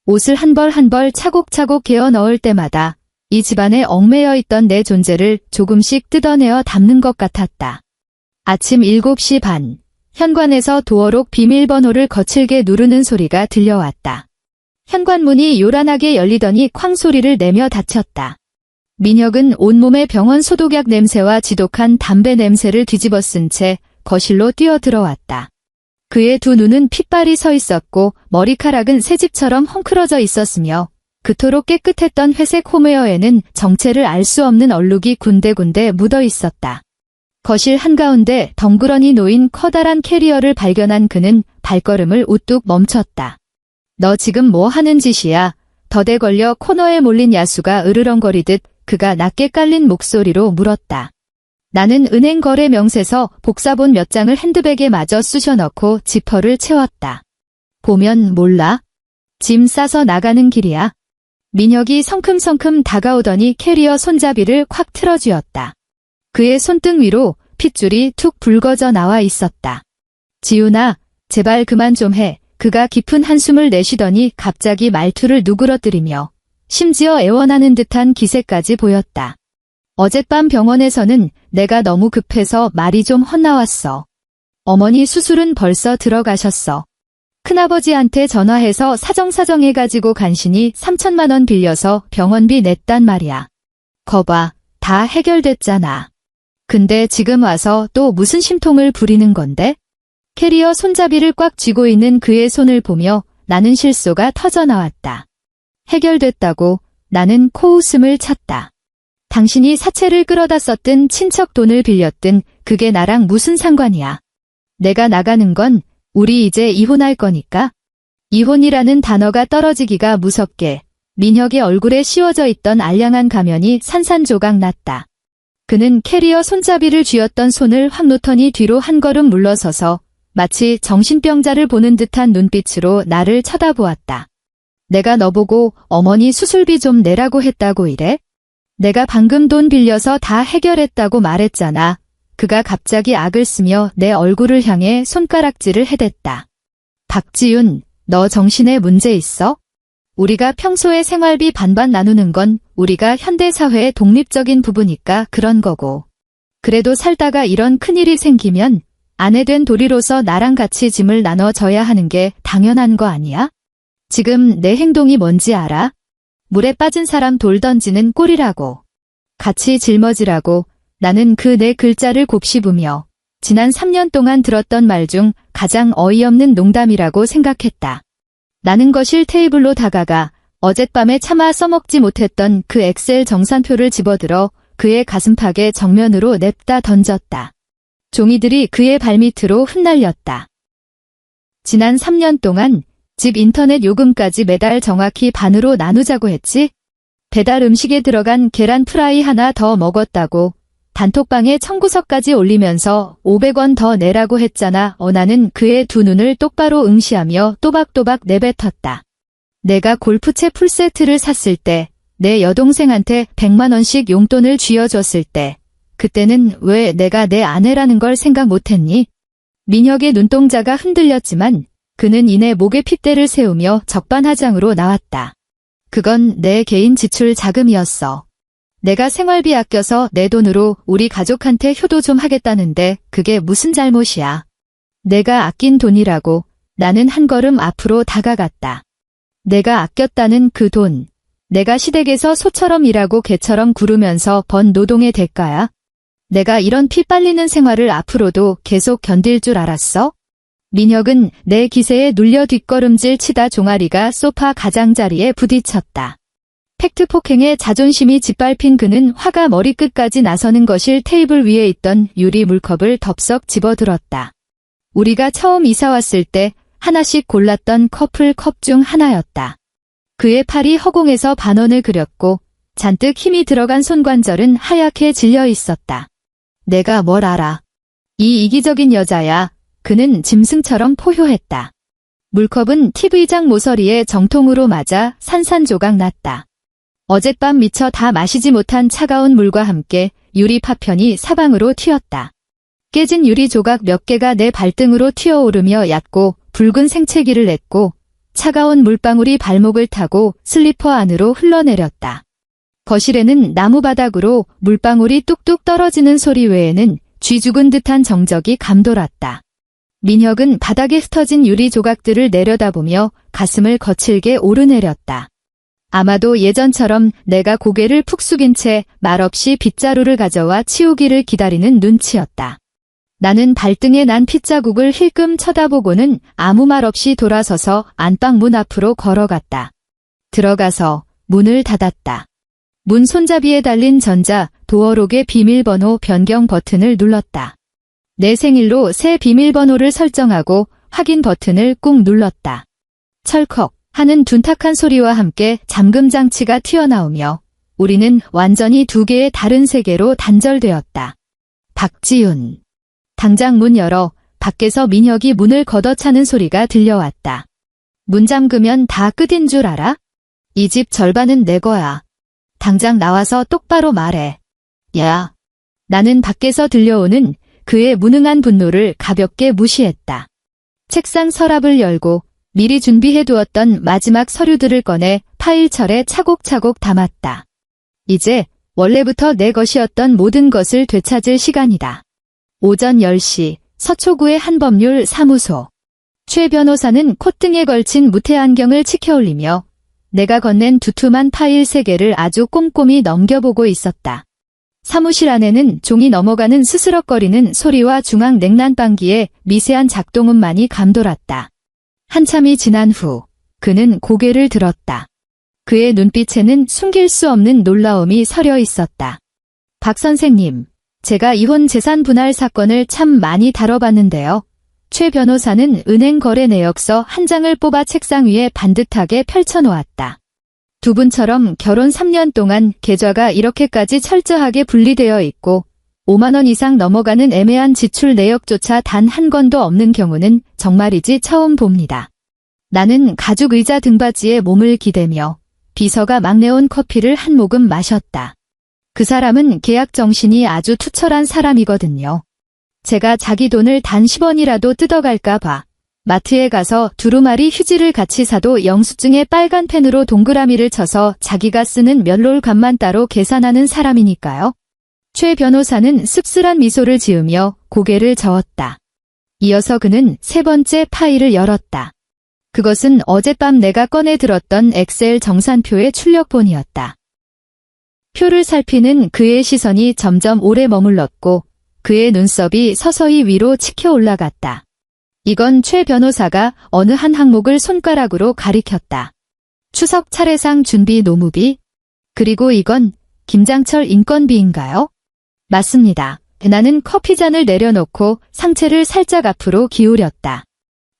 옷을 한 벌 한 벌 차곡차곡 개어 넣을 때마다 이 집안에 얽매여 있던 내 존재를 조금씩 뜯어내어 담는 것 같았다. 아침 7시 반, 현관에서 도어록 비밀번호를 거칠게 누르는 소리가 들려왔다. 현관문이 요란하게 열리더니 쾅 소리를 내며 닫혔다. 민혁은 온몸에 병원 소독약 냄새와 지독한 담배 냄새를 뒤집어 쓴 채 거실로 뛰어 들어왔다. 그의 두 눈은 핏발이 서 있었고 머리카락은 새집처럼 헝클어져 있었으며 그토록 깨끗했던 회색 홈웨어에는 정체를 알 수 없는 얼룩이 군데군데 묻어 있었다. 거실 한가운데 덩그러니 놓인 커다란 캐리어를 발견한 그는 발걸음을 우뚝 멈췄다. 너 지금 뭐 하는 짓이야? 덫에 걸려 코너에 몰린 야수가 으르렁거리듯 그가 낮게 깔린 목소리로 물었다. 나는 은행 거래 명세서 복사본 몇 장을 핸드백에 마저 쑤셔 넣고 지퍼를 채웠다. 보면 몰라? 짐 싸서 나가는 길이야. 민혁이 성큼성큼 다가오더니 캐리어 손잡이를 콱 틀어쥐었다. 그의 손등 위로 핏줄이 툭 붉어져 나와 있었다. 지훈아, 제발 그만 좀 해. 그가 깊은 한숨을 내쉬더니 갑자기 말투를 누그러뜨리며 심지어 애원하는 듯한 기색까지 보였다. 어젯밤 병원에서는 내가 너무 급해서 말이 좀 헛나왔어. 어머니 수술은 벌써 들어가셨어. 큰아버지한테 전화해서 사정사정해가지고 간신히 3천만 원 빌려서 병원비 냈단 말이야. 거봐, 다 해결됐잖아. 근데 지금 와서 또 무슨 심통을 부리는 건데? 캐리어 손잡이를 꽉 쥐고 있는 그의 손을 보며 나는 실소가 터져나왔다. 해결됐다고. 나는 코웃음을 쳤다. 당신이 사채를 끌어다 썼든 친척 돈을 빌렸든 그게 나랑 무슨 상관이야. 내가 나가는 건 우리 이제 이혼할 거니까. 이혼이라는 단어가 떨어지기가 무섭게 민혁의 얼굴에 씌워져 있던 알량한 가면이 산산조각 났다. 그는 캐리어 손잡이를 쥐었던 손을 확 놓더니 뒤로 한 걸음 물러서서 마치 정신병자를 보는 듯한 눈빛으로 나를 쳐다보았다. 내가 너보고 어머니 수술비 좀 내라고 했다고 이래? 내가 방금 돈 빌려서 다 해결했다고 말했잖아. 그가 갑자기 악을 쓰며 내 얼굴을 향해 손가락질을 해댔다. 박지윤, 너 정신에 문제 있어? 우리가 평소에 생활비 반반 나누는 건 우리가 현대사회의 독립적인 부부니까 그런 거고. 그래도 살다가 이런 큰일이 생기면 아내 된 도리로서 나랑 같이 짐을 나눠져야 하는 게 당연한 거 아니야? 지금 내 행동이 뭔지 알아? 물에 빠진 사람 돌 던지는 꼴이라고. 같이 짊어지라고. 나는 그 네 글자를 곱씹으며 지난 3년 동안 들었던 말 중 가장 어이없는 농담이라고 생각했다. 나는 거실 테이블로 다가가 어젯밤에 차마 써먹지 못했던 그 엑셀 정산표를 집어들어 그의 가슴팍에 정면으로 냅다 던졌다. 종이들이 그의 발밑으로 흩날렸다. 지난 3년 동안 집 인터넷 요금까지 매달 정확히 반으로 나누자고 했지? 배달 음식에 들어간 계란 프라이 하나 더 먹었다고 단톡방에 청구서까지 올리면서 500원 더 내라고 했잖아. 나는 그의 두 눈을 똑바로 응시하며 또박또박 내뱉었다. 내가 골프채 풀세트를 샀을 때, 내 여동생한테 100만 원씩 용돈을 쥐어줬을 때, 그때는 왜 내가 내 아내라는 걸 생각 못했니? 민혁의 눈동자가 흔들렸지만 그는 이내 목에 핏대를 세우며 적반하장으로 나왔다. 그건 내 개인 지출 자금이었어. 내가 생활비 아껴서 내 돈으로 우리 가족한테 효도 좀 하겠다는데 그게 무슨 잘못이야. 내가 아낀 돈이라고. 나는 한 걸음 앞으로 다가갔다. 내가 아꼈다는 그 돈. 내가 시댁에서 소처럼 일하고 개처럼 구르면서 번 노동의 대가야. 내가 이런 피 빨리는 생활을 앞으로도 계속 견딜 줄 알았어? 민혁은 내 기세에 눌려 뒷걸음질 치다 종아리가 소파 가장자리에 부딪혔다. 팩트 폭행에 자존심이 짓밟힌 그는 화가 머리끝까지 나서는 거실 테이블 위에 있던 유리 물컵을 덥석 집어들었다. 우리가 처음 이사 왔을 때 하나씩 골랐던 커플 컵 중 하나였다. 그의 팔이 허공에서 반원을 그렸고 잔뜩 힘이 들어간 손관절은 하얗게 질려 있었다. 내가 뭘 알아. 이 이기적인 여자야. 그는 짐승처럼 포효했다. 물컵은 TV장 모서리에 정통으로 맞아 산산조각 났다. 어젯밤 미처 다 마시지 못한 차가운 물과 함께 유리 파편이 사방으로 튀었다. 깨진 유리 조각 몇 개가 내 발등으로 튀어오르며 얕고 붉은 생채기를 냈고 차가운 물방울이 발목을 타고 슬리퍼 안으로 흘러내렸다. 거실에는 나무 바닥으로 물방울이 뚝뚝 떨어지는 소리 외에는 쥐 죽은 듯한 정적이 감돌았다. 민혁은 바닥에 흩어진 유리 조각들을 내려다보며 가슴을 거칠게 오르내렸다. 아마도 예전처럼 내가 고개를 푹 숙인 채 말없이 빗자루를 가져와 치우기를 기다리는 눈치였다. 나는 발등에 난 핏자국을 힐끔 쳐다보고는 아무 말 없이 돌아서서 안방 문 앞으로 걸어갔다. 들어가서 문을 닫았다. 문 손잡이에 달린 전자 도어록의 비밀번호 변경 버튼을 눌렀다. 내 생일로 새 비밀번호를 설정하고 확인 버튼을 꾹 눌렀다. 철컥 하는 둔탁한 소리와 함께 잠금 장치가 튀어나오며 우리는 완전히 두 개의 다른 세계로 단절되었다. 박지윤. 당장 문 열어. 밖에서 민혁이 문을 걷어차는 소리가 들려왔다. 문 잠그면 다 끝인 줄 알아? 이 집 절반은 내 거야. 당장 나와서 똑바로 말해. 야. 나는 밖에서 들려오는 그의 무능한 분노를 가볍게 무시했다. 책상 서랍을 열고 미리 준비해두었던 마지막 서류들을 꺼내 파일철에 차곡차곡 담았다. 이제 원래부터 내 것이었던 모든 것을 되찾을 시간이다. 오전 10시 서초구의 한법률 사무소. 최 변호사는 콧등에 걸친 무태안경을 치켜올리며 내가 건넨 두툼한 파일 3개를 아주 꼼꼼히 넘겨보고 있었다. 사무실 안에는 종이 넘어가는 스스럭거리는 소리와 중앙 냉난방기의 미세한 작동음만이 감돌았다. 한참이 지난 후 그는 고개를 들었다. 그의 눈빛에는 숨길 수 없는 놀라움이 서려 있었다. 박 선생님, 제가 이혼 재산 분할 사건을 참 많이 다뤄봤는데요. 최 변호사는 은행 거래 내역서 한 장을 뽑아 책상 위에 반듯하게 펼쳐놓았다. 두 분처럼 결혼 3년 동안 계좌가 이렇게까지 철저하게 분리되어 있고 5만 원 이상 넘어가는 애매한 지출 내역조차 단 한 건도 없는 경우는 정말이지 처음 봅니다. 나는 가죽 의자 등받이에 몸을 기대며 비서가 막 내온 커피를 한 모금 마셨다. 그 사람은 계약 정신이 아주 투철한 사람이거든요. 제가 자기 돈을 단 10원이라도 뜯어갈까 봐 마트에 가서 두루마리 휴지를 같이 사도 영수증에 빨간 펜으로 동그라미를 쳐서 자기가 쓰는 면롤값만 따로 계산하는 사람이니까요. 최 변호사는 씁쓸한 미소를 지으며 고개를 저었다. 이어서 그는 3번째 파일을 열었다. 그것은 어젯밤 내가 꺼내 들었던 엑셀 정산표의 출력본이었다. 표를 살피는 그의 시선이 점점 오래 머물렀고 그의 눈썹이 서서히 위로 치켜 올라갔다. 이건 최 변호사가 어느 한 항목을 손가락으로 가리켰다. 추석 차례상 준비 노무비? 그리고 이건 김장철 인건비인가요? 맞습니다. 나는 커피잔을 내려놓고 상체를 살짝 앞으로 기울였다.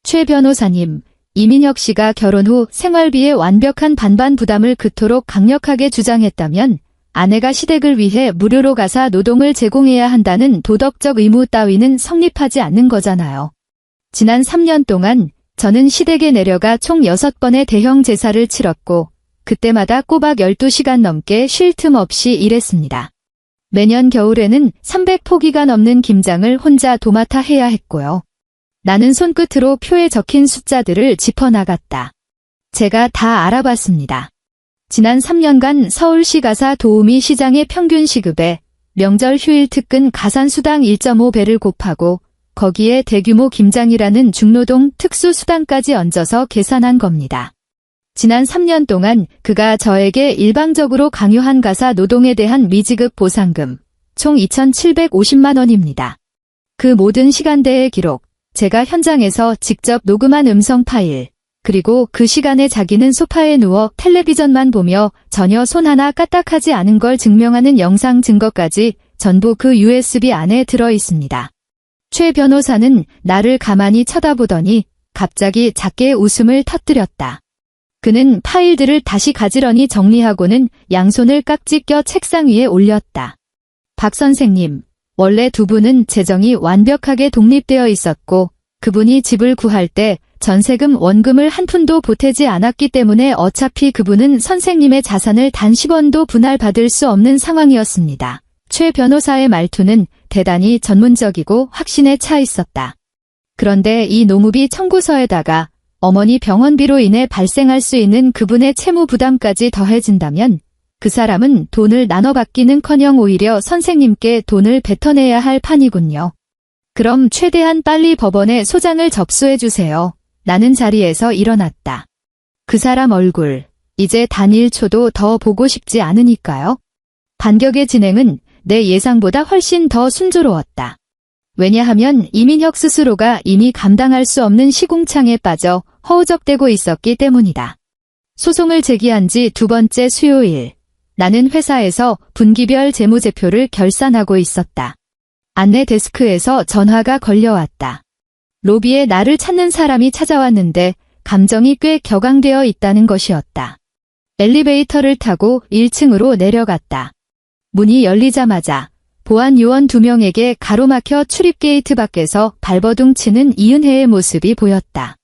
최 변호사님, 이민혁 씨가 결혼 후 생활비의 완벽한 반반 부담을 그토록 강력하게 주장했다면 아내가 시댁을 위해 무료로 가사 노동을 제공해야 한다는 도덕적 의무 따위는 성립하지 않는 거잖아요. 지난 3년 동안 저는 시댁에 내려가 총 6번의 대형 제사를 치렀고 그때마다 꼬박 12시간 넘게 쉴 틈 없이 일했습니다. 매년 겨울에는 300포기가 넘는 김장을 혼자 도맡아 해야 했고요. 나는 손끝으로 표에 적힌 숫자들을 짚어나갔다. 제가 다 알아봤습니다. 지난 3년간 서울시 가사 도우미 시장의 평균 시급에 명절 휴일 특근 가산수당 1.5배를 곱하고 거기에 대규모 김장이라는 중노동 특수수당까지 얹어서 계산한 겁니다. 지난 3년 동안 그가 저에게 일방적으로 강요한 가사 노동에 대한 미지급 보상금 총 2,750만 원입니다. 그 모든 시간대의 기록, 제가 현장에서 직접 녹음한 음성 파일, 그리고 그 시간에 자기는 소파에 누워 텔레비전만 보며 전혀 손 하나 까딱하지 않은 걸 증명하는 영상 증거까지 전부 그 USB 안에 들어 있습니다. 최 변호사는 나를 가만히 쳐다보더니 갑자기 작게 웃음을 터뜨렸다. 그는 파일들을 다시 가지런히 정리하고는 양손을 깍지 껴 책상 위에 올렸다. 박 선생님, 원래 두 분은 재정이 완벽하게 독립되어 있었고 그분이 집을 구할 때 전세금 원금을 한 푼도 보태지 않았기 때문에 어차피 그분은 선생님의 자산을 단 10원도 분할받을 수 없는 상황이었습니다. 최 변호사의 말투는 대단히 전문적이고 확신에 차 있었다. 그런데 이 노무비 청구서에다가 어머니 병원비로 인해 발생할 수 있는 그분의 채무 부담까지 더해진다면 그 사람은 돈을 나눠받기는커녕 오히려 선생님께 돈을 뱉어내야 할 판이군요. 그럼 최대한 빨리 법원에 소장을 접수해주세요. 나는 자리에서 일어났다. 그 사람 얼굴, 이제 단 1초도 더 보고 싶지 않으니까요. 반격의 진행은 내 예상보다 훨씬 더 순조로웠다. 왜냐하면 이민혁 스스로가 이미 감당할 수 없는 시궁창에 빠져 허우적대고 있었기 때문이다. 소송을 제기한 지 2번째 수요일, 나는 회사에서 분기별 재무제표를 결산하고 있었다. 안내 데스크에서 전화가 걸려왔다. 로비에 나를 찾는 사람이 찾아왔는데 감정이 꽤 격앙되어 있다는 것이었다. 엘리베이터를 타고 1층으로 내려갔다. 문이 열리자마자 보안 요원 2명에게 가로막혀 출입 게이트 밖에서 발버둥 치는 이은혜의 모습이 보였다.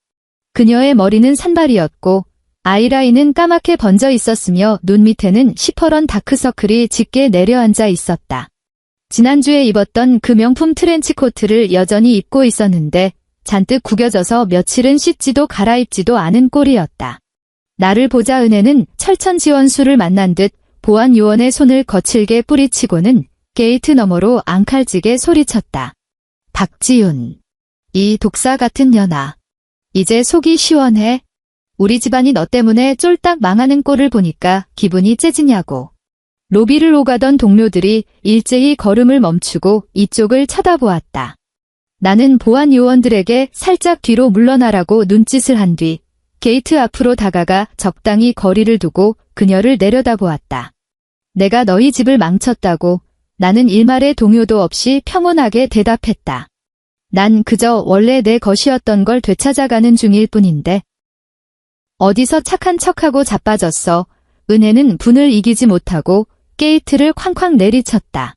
그녀의 머리는 산발이었고 아이라인은 까맣게 번져 있었으며 눈 밑에는 시퍼런 다크서클이 짙게 내려앉아 있었다. 지난주에 입었던 그 명품 트렌치코트를 여전히 입고 있었는데 잔뜩 구겨져서 며칠은 씻지도 갈아입지도 않은 꼴이었다. 나를 보자 은혜는 철천지원수를 만난 듯 보안 요원의 손을 거칠게 뿌리치고는 게이트 너머로 앙칼지게 소리쳤다. 박지윤. 이 독사 같은 년아. 이제 속이 시원해? 우리 집안이 너 때문에 쫄딱 망하는 꼴을 보니까 기분이 째지냐고. 로비를 오가던 동료들이 일제히 걸음을 멈추고 이쪽을 쳐다보았다. 나는 보안 요원들에게 살짝 뒤로 물러나라고 눈짓을 한 뒤 게이트 앞으로 다가가 적당히 거리를 두고 그녀를 내려다보았다. 내가 너희 집을 망쳤다고. 나는 일말의 동요도 없이 평온하게 대답했다. 난 그저 원래 내 것이었던 걸 되찾아가는 중일 뿐인데. 어디서 착한 척하고 자빠졌어. 은혜는 분을 이기지 못하고 게이트를 쾅쾅 내리쳤다.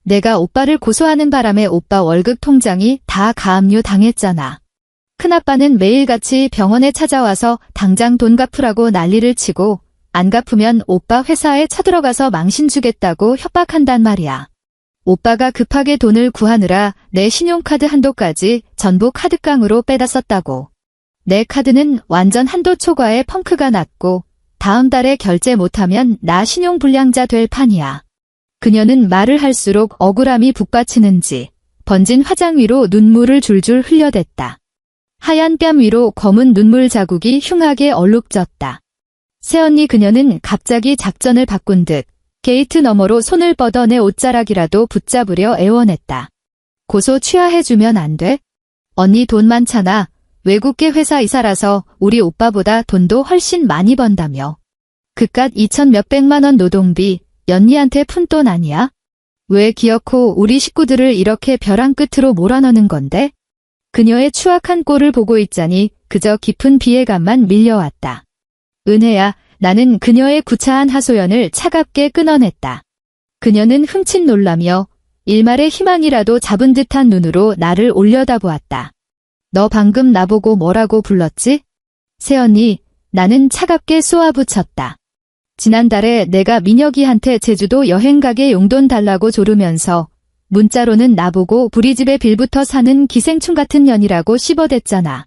내가 오빠를 고소하는 바람에 오빠 월급 통장이 다 가압류 당했잖아. 큰아빠는 매일같이 병원에 찾아와서 당장 돈 갚으라고 난리를 치고 안 갚으면 오빠 회사에 쳐들어가서 망신 주겠다고 협박한단 말이야. 오빠가 급하게 돈을 구하느라 내 신용카드 한도까지 전부 카드깡으로 빼다 썼다고. 내 카드는 완전 한도 초과에 펑크가 났고 다음 달에 결제 못하면 나 신용불량자 될 판이야. 그녀는 말을 할수록 억울함이 북받치는지 번진 화장 위로 눈물을 줄줄 흘려댔다. 하얀 뺨 위로 검은 눈물 자국이 흉하게 얼룩졌다. 새언니 그녀는 갑자기 작전을 바꾼 듯 게이트 너머로 손을 뻗어 내 옷자락이라도 붙잡으려 애원했다. 고소 취하해주면 안 돼? 언니 돈 많잖아. 외국계 회사 이사라서 우리 오빠보다 돈도 훨씬 많이 번다며. 그깟 2천 몇백만 원 노동비 연니한테 푼 돈 아니야? 왜 기어코 우리 식구들을 이렇게 벼랑 끝으로 몰아넣는 건데? 그녀의 추악한 꼴을 보고 있자니 그저 깊은 비애감만 밀려왔다. 은혜야, 나는 그녀의 구차한 하소연을 차갑게 끊어냈다. 그녀는 흠칫 놀라며 일말의 희망이라도 잡은 듯한 눈으로 나를 올려다보았다. 너 방금 나보고 뭐라고 불렀지? 새언니, 나는 차갑게 쏘아붙였다. 지난달에 내가 민혁이한테 제주도 여행 가게 용돈 달라고 조르면서 문자로는 나보고 부리집에 빌부터 사는 기생충 같은 년이라고 씹어댔잖아.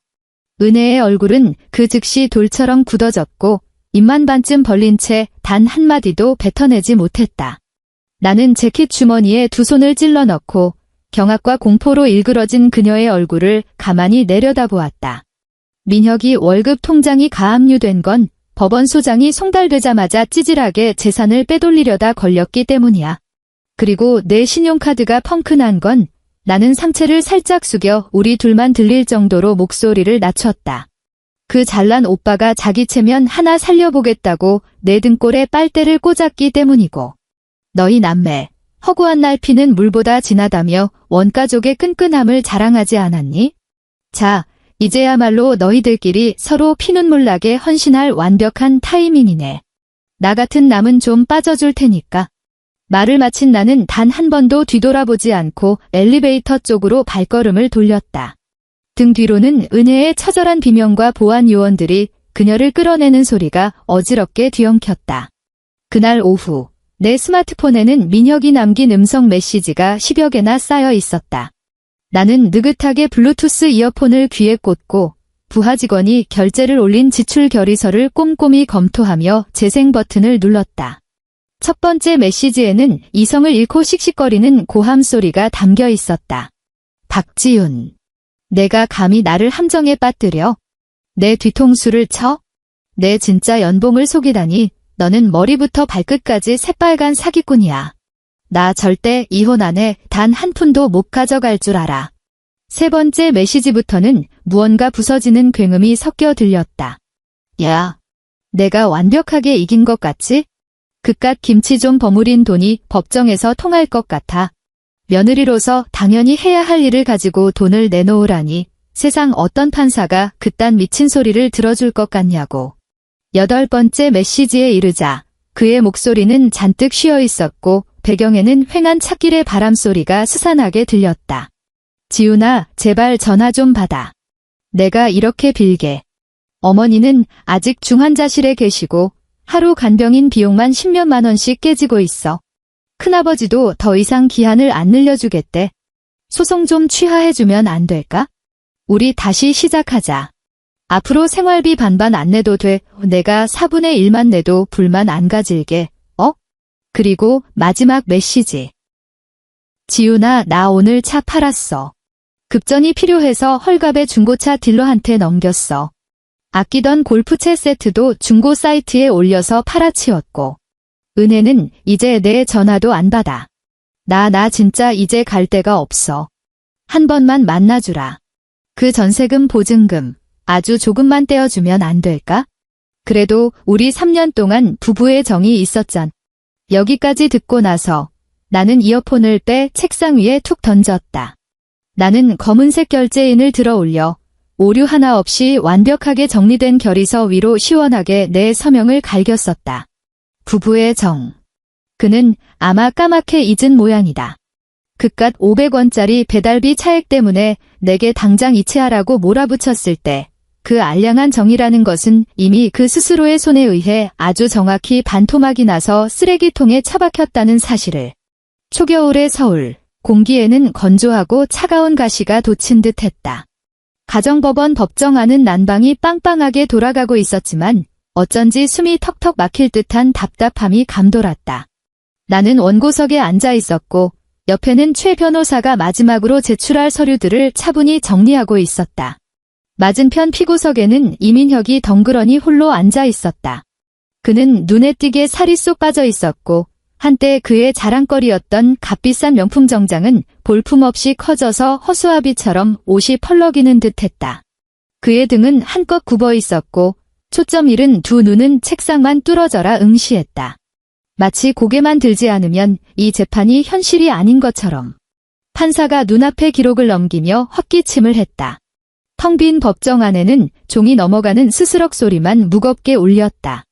은혜의 얼굴은 그 즉시 돌처럼 굳어졌고 입만 반쯤 벌린 채 단 한마디도 뱉어내지 못했다. 나는 재킷 주머니에 두 손을 찔러 넣고 경악과 공포로 일그러진 그녀의 얼굴을 가만히 내려다보았다. 민혁이 월급 통장이 가압류된 건 법원소장이 송달되자마자 찌질하게 재산을 빼돌리려다 걸렸기 때문이야. 그리고 내 신용카드가 펑크난 건 나는 상체를 살짝 숙여 우리 둘만 들릴 정도로 목소리를 낮췄다. 그 잘난 오빠가 자기 체면 하나 살려보겠다고 내 등골에 빨대를 꽂았기 때문이고. 너희 남매, 허구한 날 피는 물보다 진하다며 원가족의 끈끈함을 자랑하지 않았니? 자, 이제야말로 너희들끼리 서로 피눈물 나게 헌신할 완벽한 타이밍이네. 나 같은 남은 좀 빠져줄 테니까. 말을 마친 나는 단 한 번도 뒤돌아보지 않고 엘리베이터 쪽으로 발걸음을 돌렸다. 등 뒤로는 은혜의 처절한 비명과 보안 요원들이 그녀를 끌어내는 소리가 어지럽게 뒤엉켰다. 그날 오후 내 스마트폰에는 민혁이 남긴 음성 메시지가 10여 개나 쌓여 있었다. 나는 느긋하게 블루투스 이어폰을 귀에 꽂고 부하 직원이 결제를 올린 지출 결의서를 꼼꼼히 검토하며 재생 버튼을 눌렀다. 첫 번째 메시지에는 이성을 잃고 씩씩거리는 고함 소리가 담겨 있었다. 박지윤. 내가 감히 나를 함정에 빠뜨려? 내 뒤통수를 쳐? 내 진짜 연봉을 속이다니 너는 머리부터 발끝까지 새빨간 사기꾼이야. 나 절대 이혼 안 해. 단 한 푼도 못 가져갈 줄 알아. 세 번째 메시지부터는 무언가 부서지는 굉음이 섞여 들렸다. 야, 내가 완벽하게 이긴 것 같지? 그깟 김치 좀 버무린 돈이 법정에서 통할 것 같아. 며느리로서 당연히 해야 할 일을 가지고 돈을 내놓으라니 세상 어떤 판사가 그딴 미친 소리를 들어줄 것 같냐고. 여덟 번째 메시지에 이르자 그의 목소리는 잔뜩 쉬어 있었고 배경에는 휑한 찻길의 바람소리가 스산하게 들렸다. 지훈아, 제발 전화 좀 받아. 내가 이렇게 빌게. 어머니는 아직 중환자실에 계시고 하루 간병인 비용만 10몇만 원씩 깨지고 있어. 큰아버지도 더 이상 기한을 안 늘려주겠대. 소송 좀 취하해주면 안 될까? 우리 다시 시작하자. 앞으로 생활비 반반 안 내도 돼. 내가 4분의 1만 내도 불만 안 가질게. 그리고 마지막 메시지. 지훈아, 나 오늘 차 팔았어. 급전이 필요해서 헐갑에 중고차 딜러한테 넘겼어. 아끼던 골프채 세트도 중고 사이트에 올려서 팔아치웠고. 은혜는 이제 내 전화도 안 받아. 나 진짜 이제 갈 데가 없어. 한 번만 만나주라. 그 전세금 보증금 아주 조금만 떼어주면 안 될까? 그래도 우리 3년 동안 부부의 정이 있었잖. 여기까지 듣고 나서 나는 이어폰을 빼 책상 위에 툭 던졌다. 나는 검은색 결제인을 들어 올려 오류 하나 없이 완벽하게 정리된 결의서 위로 시원하게 내 서명을 갈겼었다. 부부의 정. 그는 아마 까맣게 잊은 모양이다. 그깟 500원짜리 배달비 차액 때문에 내게 당장 이체하라고 몰아붙였을 때 그 알량한 정이라는 것은 이미 그 스스로의 손에 의해 아주 정확히 반토막이 나서 쓰레기통에 처박혔다는 사실을. 초겨울의 서울, 공기에는 건조하고 차가운 가시가 돋친 듯했다. 가정법원 법정 안은 난방이 빵빵하게 돌아가고 있었지만 어쩐지 숨이 턱턱 막힐 듯한 답답함이 감돌았다. 나는 원고석에 앉아 있었고 옆에는 최 변호사가 마지막으로 제출할 서류들을 차분히 정리하고 있었다. 맞은편 피고석에는 이민혁이 덩그러니 홀로 앉아 있었다. 그는 눈에 띄게 살이 쏙 빠져 있었고 한때 그의 자랑거리였던 값비싼 명품 정장은 볼품없이 커져서 허수아비처럼 옷이 펄럭이는 듯했다. 그의 등은 한껏 굽어 있었고 초점 잃은 두 눈은 책상만 뚫어져라 응시했다. 마치 고개만 들지 않으면 이 재판이 현실이 아닌 것처럼. 판사가 눈앞에 기록을 넘기며 헛기침을 했다. 텅 빈 법정 안에는 종이 넘어가는 스스럭 소리만 무겁게 울렸다.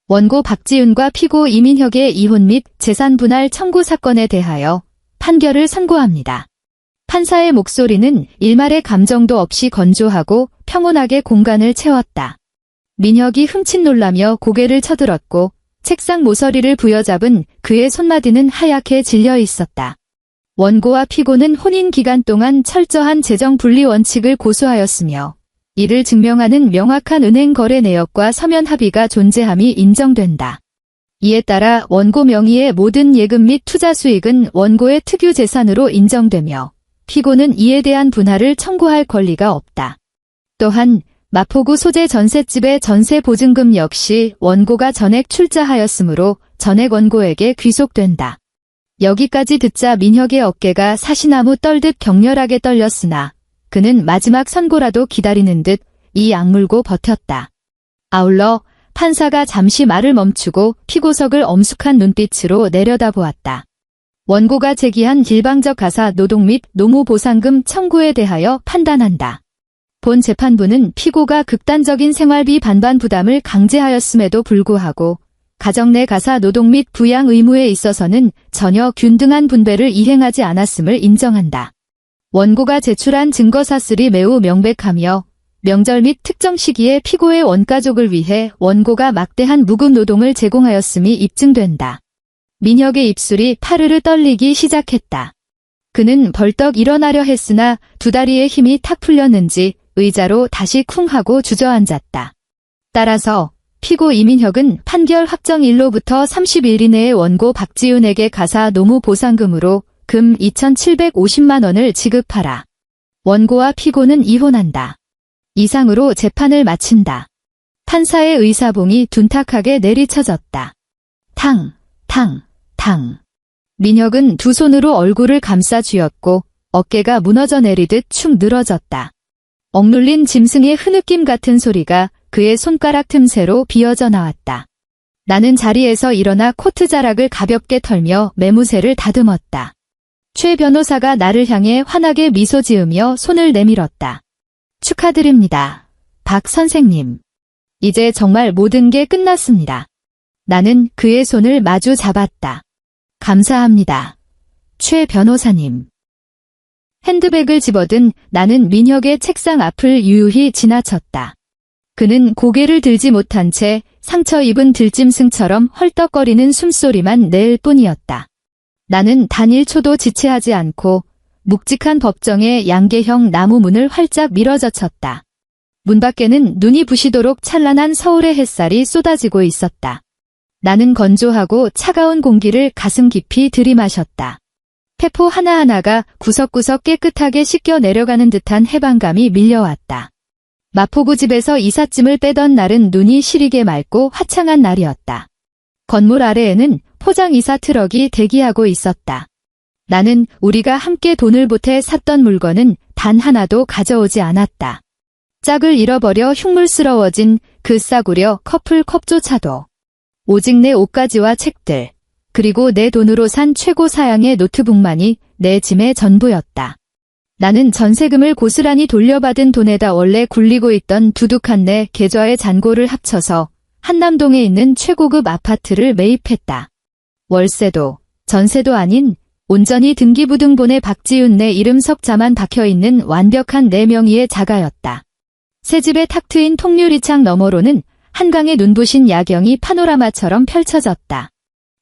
원고 박지윤과 피고 이민혁의 이혼 및 재산 분할 청구 사건에 대하여 판결을 선고합니다. 판사의 목소리는 일말의 감정도 없이 건조하고 평온하게 공간을 채웠다. 민혁이 흠칫 놀라며 고개를 쳐들었고 책상 모서리를 부여잡은 그의 손마디는 하얗게 질려 있었다. 원고와 피고는 혼인 기간 동안 철저한 재정 분리 원칙을 고수하였으며 이를 증명하는 명확한 은행 거래 내역과 서면 합의가 존재함이 인정된다. 이에 따라 원고 명의의 모든 예금 및 투자 수익은 원고의 특유 재산으로 인정되며 피고는 이에 대한 분할을 청구할 권리가 없다. 또한 마포구 소재 전셋집의 전세 보증금 역시 원고가 전액 출자하였으므로 전액 원고에게 귀속된다. 여기까지 듣자 민혁의 어깨가 사시나무 떨듯 격렬하게 떨렸으나 그는 마지막 선고라도 기다리는 듯 이 악물고 버텼다. 아울러 판사가 잠시 말을 멈추고 피고석을 엄숙한 눈빛으로 내려다보았다. 원고가 제기한 일방적 가사 노동 및 노무 보상금 청구에 대하여 판단한다. 본 재판부는 피고가 극단적인 생활비 반반 부담을 강제하였음에도 불구하고 가정 내 가사 노동 및 부양 의무에 있어서는 전혀 균등한 분배를 이행하지 않았음을 인정한다. 원고가 제출한 증거사실이 매우 명백하며 명절 및 특정 시기에 피고의 원가족을 위해 원고가 막대한 묵은 노동을 제공하였음이 입증된다. 민혁의 입술이 파르르 떨리기 시작했다. 그는 벌떡 일어나려 했으나 두 다리의 힘이 탁 풀렸는지 의자로 다시 쿵 하고 주저앉았다. 따라서 피고 이민혁은 판결 확정일로부터 30일 이내에 원고 박지윤에게 가사 노무 보상금으로 금 2,750만 원을 지급하라. 원고와 피고는 이혼한다. 이상으로 재판을 마친다. 판사의 의사봉이 둔탁하게 내리쳐졌다. 탕, 탕, 탕. 민혁은 두 손으로 얼굴을 감싸 쥐었고 어깨가 무너져 내리듯 축 늘어졌다. 억눌린 짐승의 흐느낌 같은 소리가 그의 손가락 틈새로 비어져 나왔다. 나는 자리에서 일어나 코트 자락을 가볍게 털며 매무새를 다듬었다. 최 변호사가 나를 향해 환하게 미소 지으며 손을 내밀었다. 축하드립니다. 박 선생님. 이제 정말 모든 게 끝났습니다. 나는 그의 손을 마주 잡았다. 감사합니다. 최 변호사님. 핸드백을 집어든 나는 민혁의 책상 앞을 유유히 지나쳤다. 그는 고개를 들지 못한 채 상처 입은 들짐승처럼 헐떡거리는 숨소리만 낼 뿐이었다. 나는 단 1초도 지체하지 않고 묵직한 법정의 양계형 나무 문을 활짝 밀어젖혔다. 문 밖에는 눈이 부시도록 찬란한 서울의 햇살이 쏟아지고 있었다. 나는 건조하고 차가운 공기를 가슴 깊이 들이마셨다. 폐포 하나하나가 구석구석 깨끗하게 씻겨 내려가는 듯한 해방감이 밀려왔다. 마포구 집에서 이삿짐을 빼던 날은 눈이 시리게 맑고 화창한 날이었다. 건물 아래에는 포장이사 트럭이 대기하고 있었다. 나는 우리가 함께 돈을 보태 샀던 물건은 단 하나도 가져오지 않았다. 짝을 잃어버려 흉물스러워진 그 싸구려 커플 컵조차도. 오직 내 옷가지와 책들, 그리고 내 돈으로 산 최고 사양의 노트북만이 내 짐의 전부였다. 나는 전세금을 고스란히 돌려받은 돈에다 원래 굴리고 있던 두둑한 내 계좌의 잔고를 합쳐서 한남동에 있는 최고급 아파트를 매입했다. 월세도, 전세도 아닌 온전히 등기부등본에 박지윤 내 이름 석자만 박혀있는 완벽한 내 명의의 자가였다. 새 집의 탁 트인 통유리창 너머로는 한강의 눈부신 야경이 파노라마처럼 펼쳐졌다.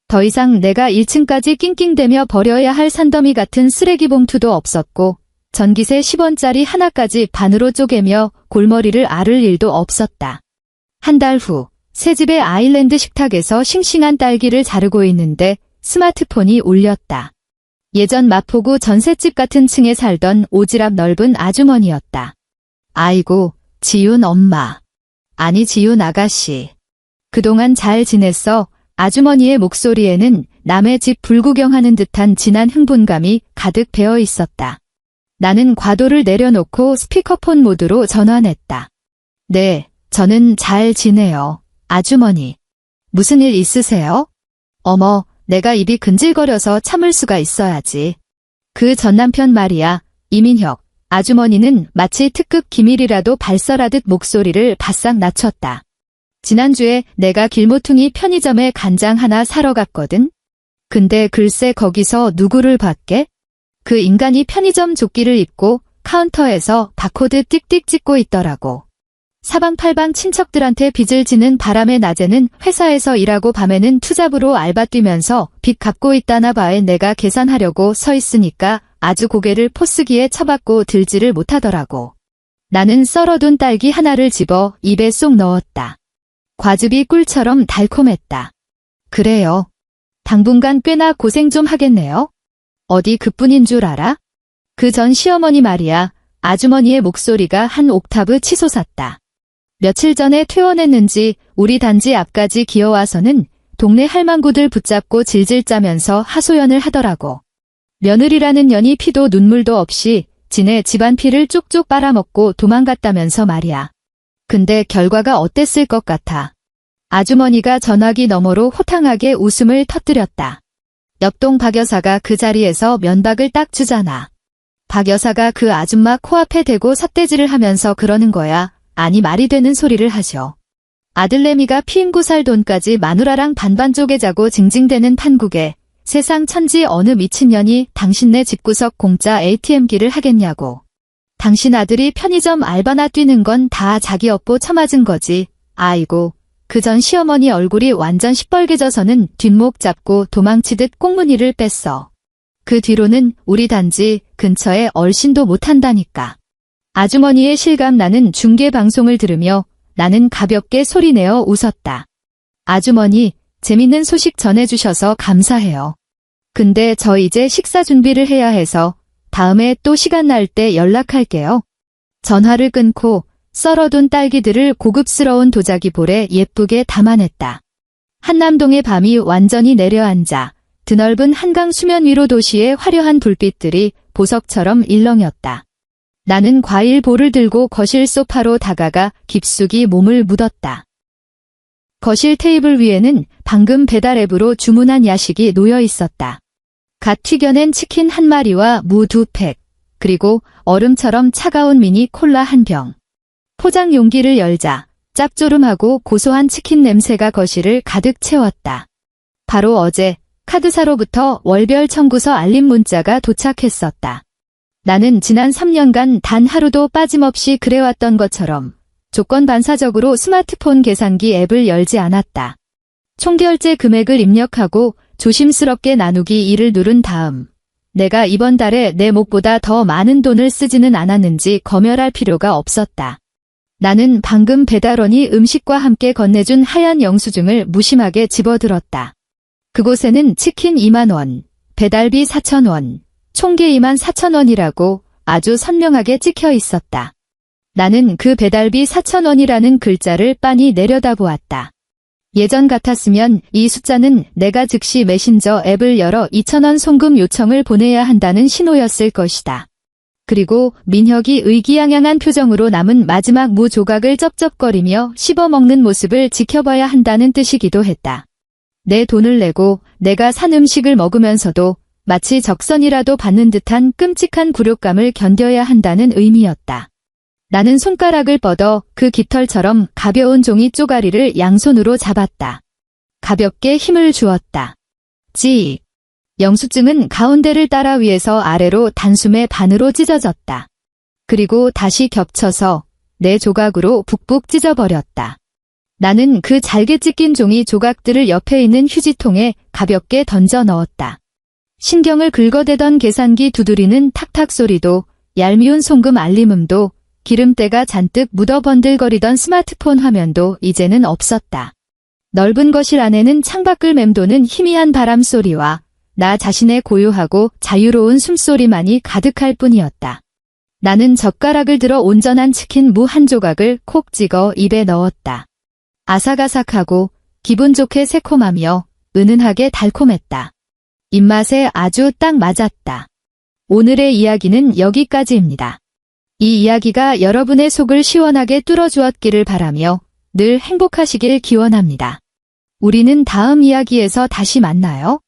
더 이상 내가 1층까지 낑낑대며 버려야 할 산더미 같은 쓰레기 봉투도 없었고 전기세 10원짜리 하나까지 반으로 쪼개며 골머리를 앓을 일도 없었다. 한 달 후 새 집의 아일랜드 식탁에서 싱싱한 딸기를 자르고 있는데 스마트폰이 울렸다. 예전 마포구 전셋집 같은 층에 살던 오지랖 넓은 아주머니였다. 아이고, 지윤 엄마. 아니 지윤 아가씨. 그동안 잘 지냈어? 아주머니의 목소리에는 남의 집 불구경하는 듯한 진한 흥분감이 가득 배어 있었다. 나는 과도를 내려놓고 스피커폰 모드로 전환했다. 네, 저는 잘 지내요. 아주머니. 무슨 일 있으세요? 어머, 내가 입이 근질거려서 참을 수가 있어야지. 그 전남편 말이야, 이민혁. 아주머니는 마치 특급 기밀이라도 발설하듯 목소리를 바싹 낮췄다. 지난주에 내가 길모퉁이 편의점에 간장 하나 사러 갔거든? 근데 글쎄 거기서 누구를 봤게? 그 인간이 편의점 조끼를 입고 카운터에서 바코드 띡띡 찍고 있더라고. 사방팔방 친척들한테 빚을 지는 바람에 낮에는 회사에서 일하고 밤에는 투잡으로 알바 뛰면서 빚 갚고 있다나 봐에 내가 계산하려고 서 있으니까 아주 고개를 포스기에 쳐박고 들지를 못하더라고. 나는 썰어둔 딸기 하나를 집어 입에 쏙 넣었다. 과즙이 꿀처럼 달콤했다. 그래요. 당분간 꽤나 고생 좀 하겠네요. 어디 그뿐인 줄 알아? 그 전 시어머니 말이야. 아주머니의 목소리가 한 옥타브 치솟았다. 며칠 전에 퇴원했는지 우리 단지 앞까지 기어와서는 동네 할망구들 붙잡고 질질 짜면서 하소연을 하더라고. 며느리라는 년이 피도 눈물도 없이 지네 집안 피를 쪽쪽 빨아먹고 도망갔다면서 말이야. 근데 결과가 어땠을 것 같아. 아주머니가 전화기 너머로 호탕하게 웃음을 터뜨렸다. 옆동 박 여사가 그 자리에서 면박을 딱 주잖아. 박 여사가 그 아줌마 코앞에 대고 삿대질을 하면서 그러는 거야. 아니 말이 되는 소리를 하셔. 아들내미가 피임구 살 돈까지 마누라랑 반반 쪼개자고 징징대는 판국에 세상 천지 어느 미친년이 당신네 집구석 공짜 ATM기를 하겠냐고. 당신 아들이 편의점 알바나 뛰는 건 다 자기 업보 처맞은 거지. 아이고. 그 전 시어머니 얼굴이 완전 시뻘개져서는 뒷목 잡고 도망치듯 꽁무니를 뺐어. 그 뒤로는 우리 단지 근처에 얼씬도 못한다니까. 아주머니의 실감 나는 중계방송을 들으며 나는 가볍게 소리내어 웃었다. 아주머니, 재밌는 소식 전해주셔서 감사해요. 근데 저 이제 식사 준비를 해야 해서 다음에 또 시간 날 때 연락할게요. 전화를 끊고 썰어둔 딸기들을 고급스러운 도자기 볼에 예쁘게 담아냈다. 한남동의 밤이 완전히 내려앉아 드넓은 한강 수면 위로 도시의 화려한 불빛들이 보석처럼 일렁였다. 나는 과일 볼을 들고 거실 소파로 다가가 깊숙이 몸을 묻었다. 거실 테이블 위에는 방금 배달 앱으로 주문한 야식이 놓여 있었다. 갓 튀겨낸 치킨 한 마리와 무 2팩, 그리고 얼음처럼 차가운 미니 콜라 한 병. 포장 용기를 열자 짭조름하고 고소한 치킨 냄새가 거실을 가득 채웠다. 바로 어제 카드사로부터 월별 청구서 알림 문자가 도착했었다. 나는 지난 3년간 단 하루도 빠짐없이 그래왔던 것처럼 조건반사적으로 스마트폰 계산기 앱을 열지 않았다. 총결제 금액을 입력하고 조심스럽게 나누기 2를 누른 다음 내가 이번 달에 내 목보다 더 많은 돈을 쓰지는 않았는지 검열할 필요가 없었다. 나는 방금 배달원이 음식과 함께 건네준 하얀 영수증을 무심하게 집어들었다. 그곳에는 치킨 2만 원, 배달비 4,000원, 총계 2만 4,000원이라고 아주 선명하게 찍혀 있었다. 나는 그 배달비 4,000원이라는 글자를 빤히 내려다보았다. 예전 같았으면 이 숫자는 내가 즉시 메신저 앱을 열어 2,000원 송금 요청을 보내야 한다는 신호였을 것이다. 그리고 민혁이 의기양양한 표정으로 남은 마지막 무 조각을 쩝쩝거리며 씹어먹는 모습을 지켜봐야 한다는 뜻이기도 했다. 내 돈을 내고 내가 산 음식을 먹으면서도 마치 적선이라도 받는 듯한 끔찍한 굴욕감을 견뎌야 한다는 의미였다. 나는 손가락을 뻗어 그 깃털처럼 가벼운 종이 쪼가리를 양손으로 잡았다. 가볍게 힘을 주었다. 찌익. 영수증은 가운데를 따라 위에서 아래로 단숨에 반으로 찢어졌다. 그리고 다시 겹쳐서 내 조각으로 북북 찢어버렸다. 나는 그 잘게 찢긴 종이 조각들을 옆에 있는 휴지통에 가볍게 던져 넣었다. 신경을 긁어대던 계산기 두드리는 탁탁 소리도 얄미운 송금 알림음도 기름때가 잔뜩 묻어 번들거리던 스마트폰 화면도 이제는 없었다. 넓은 거실 안에는 창밖을 맴도는 희미한 바람 소리와 나 자신의 고요하고 자유로운 숨소리만이 가득할 뿐이었다. 나는 젓가락을 들어 온전한 치킨 무 한 조각을 콕 찍어 입에 넣었다. 아삭아삭하고 기분 좋게 새콤하며 은은하게 달콤했다. 입맛에 아주 딱 맞았다. 오늘의 이야기는 여기까지입니다. 이 이야기가 여러분의 속을 시원하게 뚫어주었기를 바라며 늘 행복하시길 기원합니다. 우리는 다음 이야기에서 다시 만나요.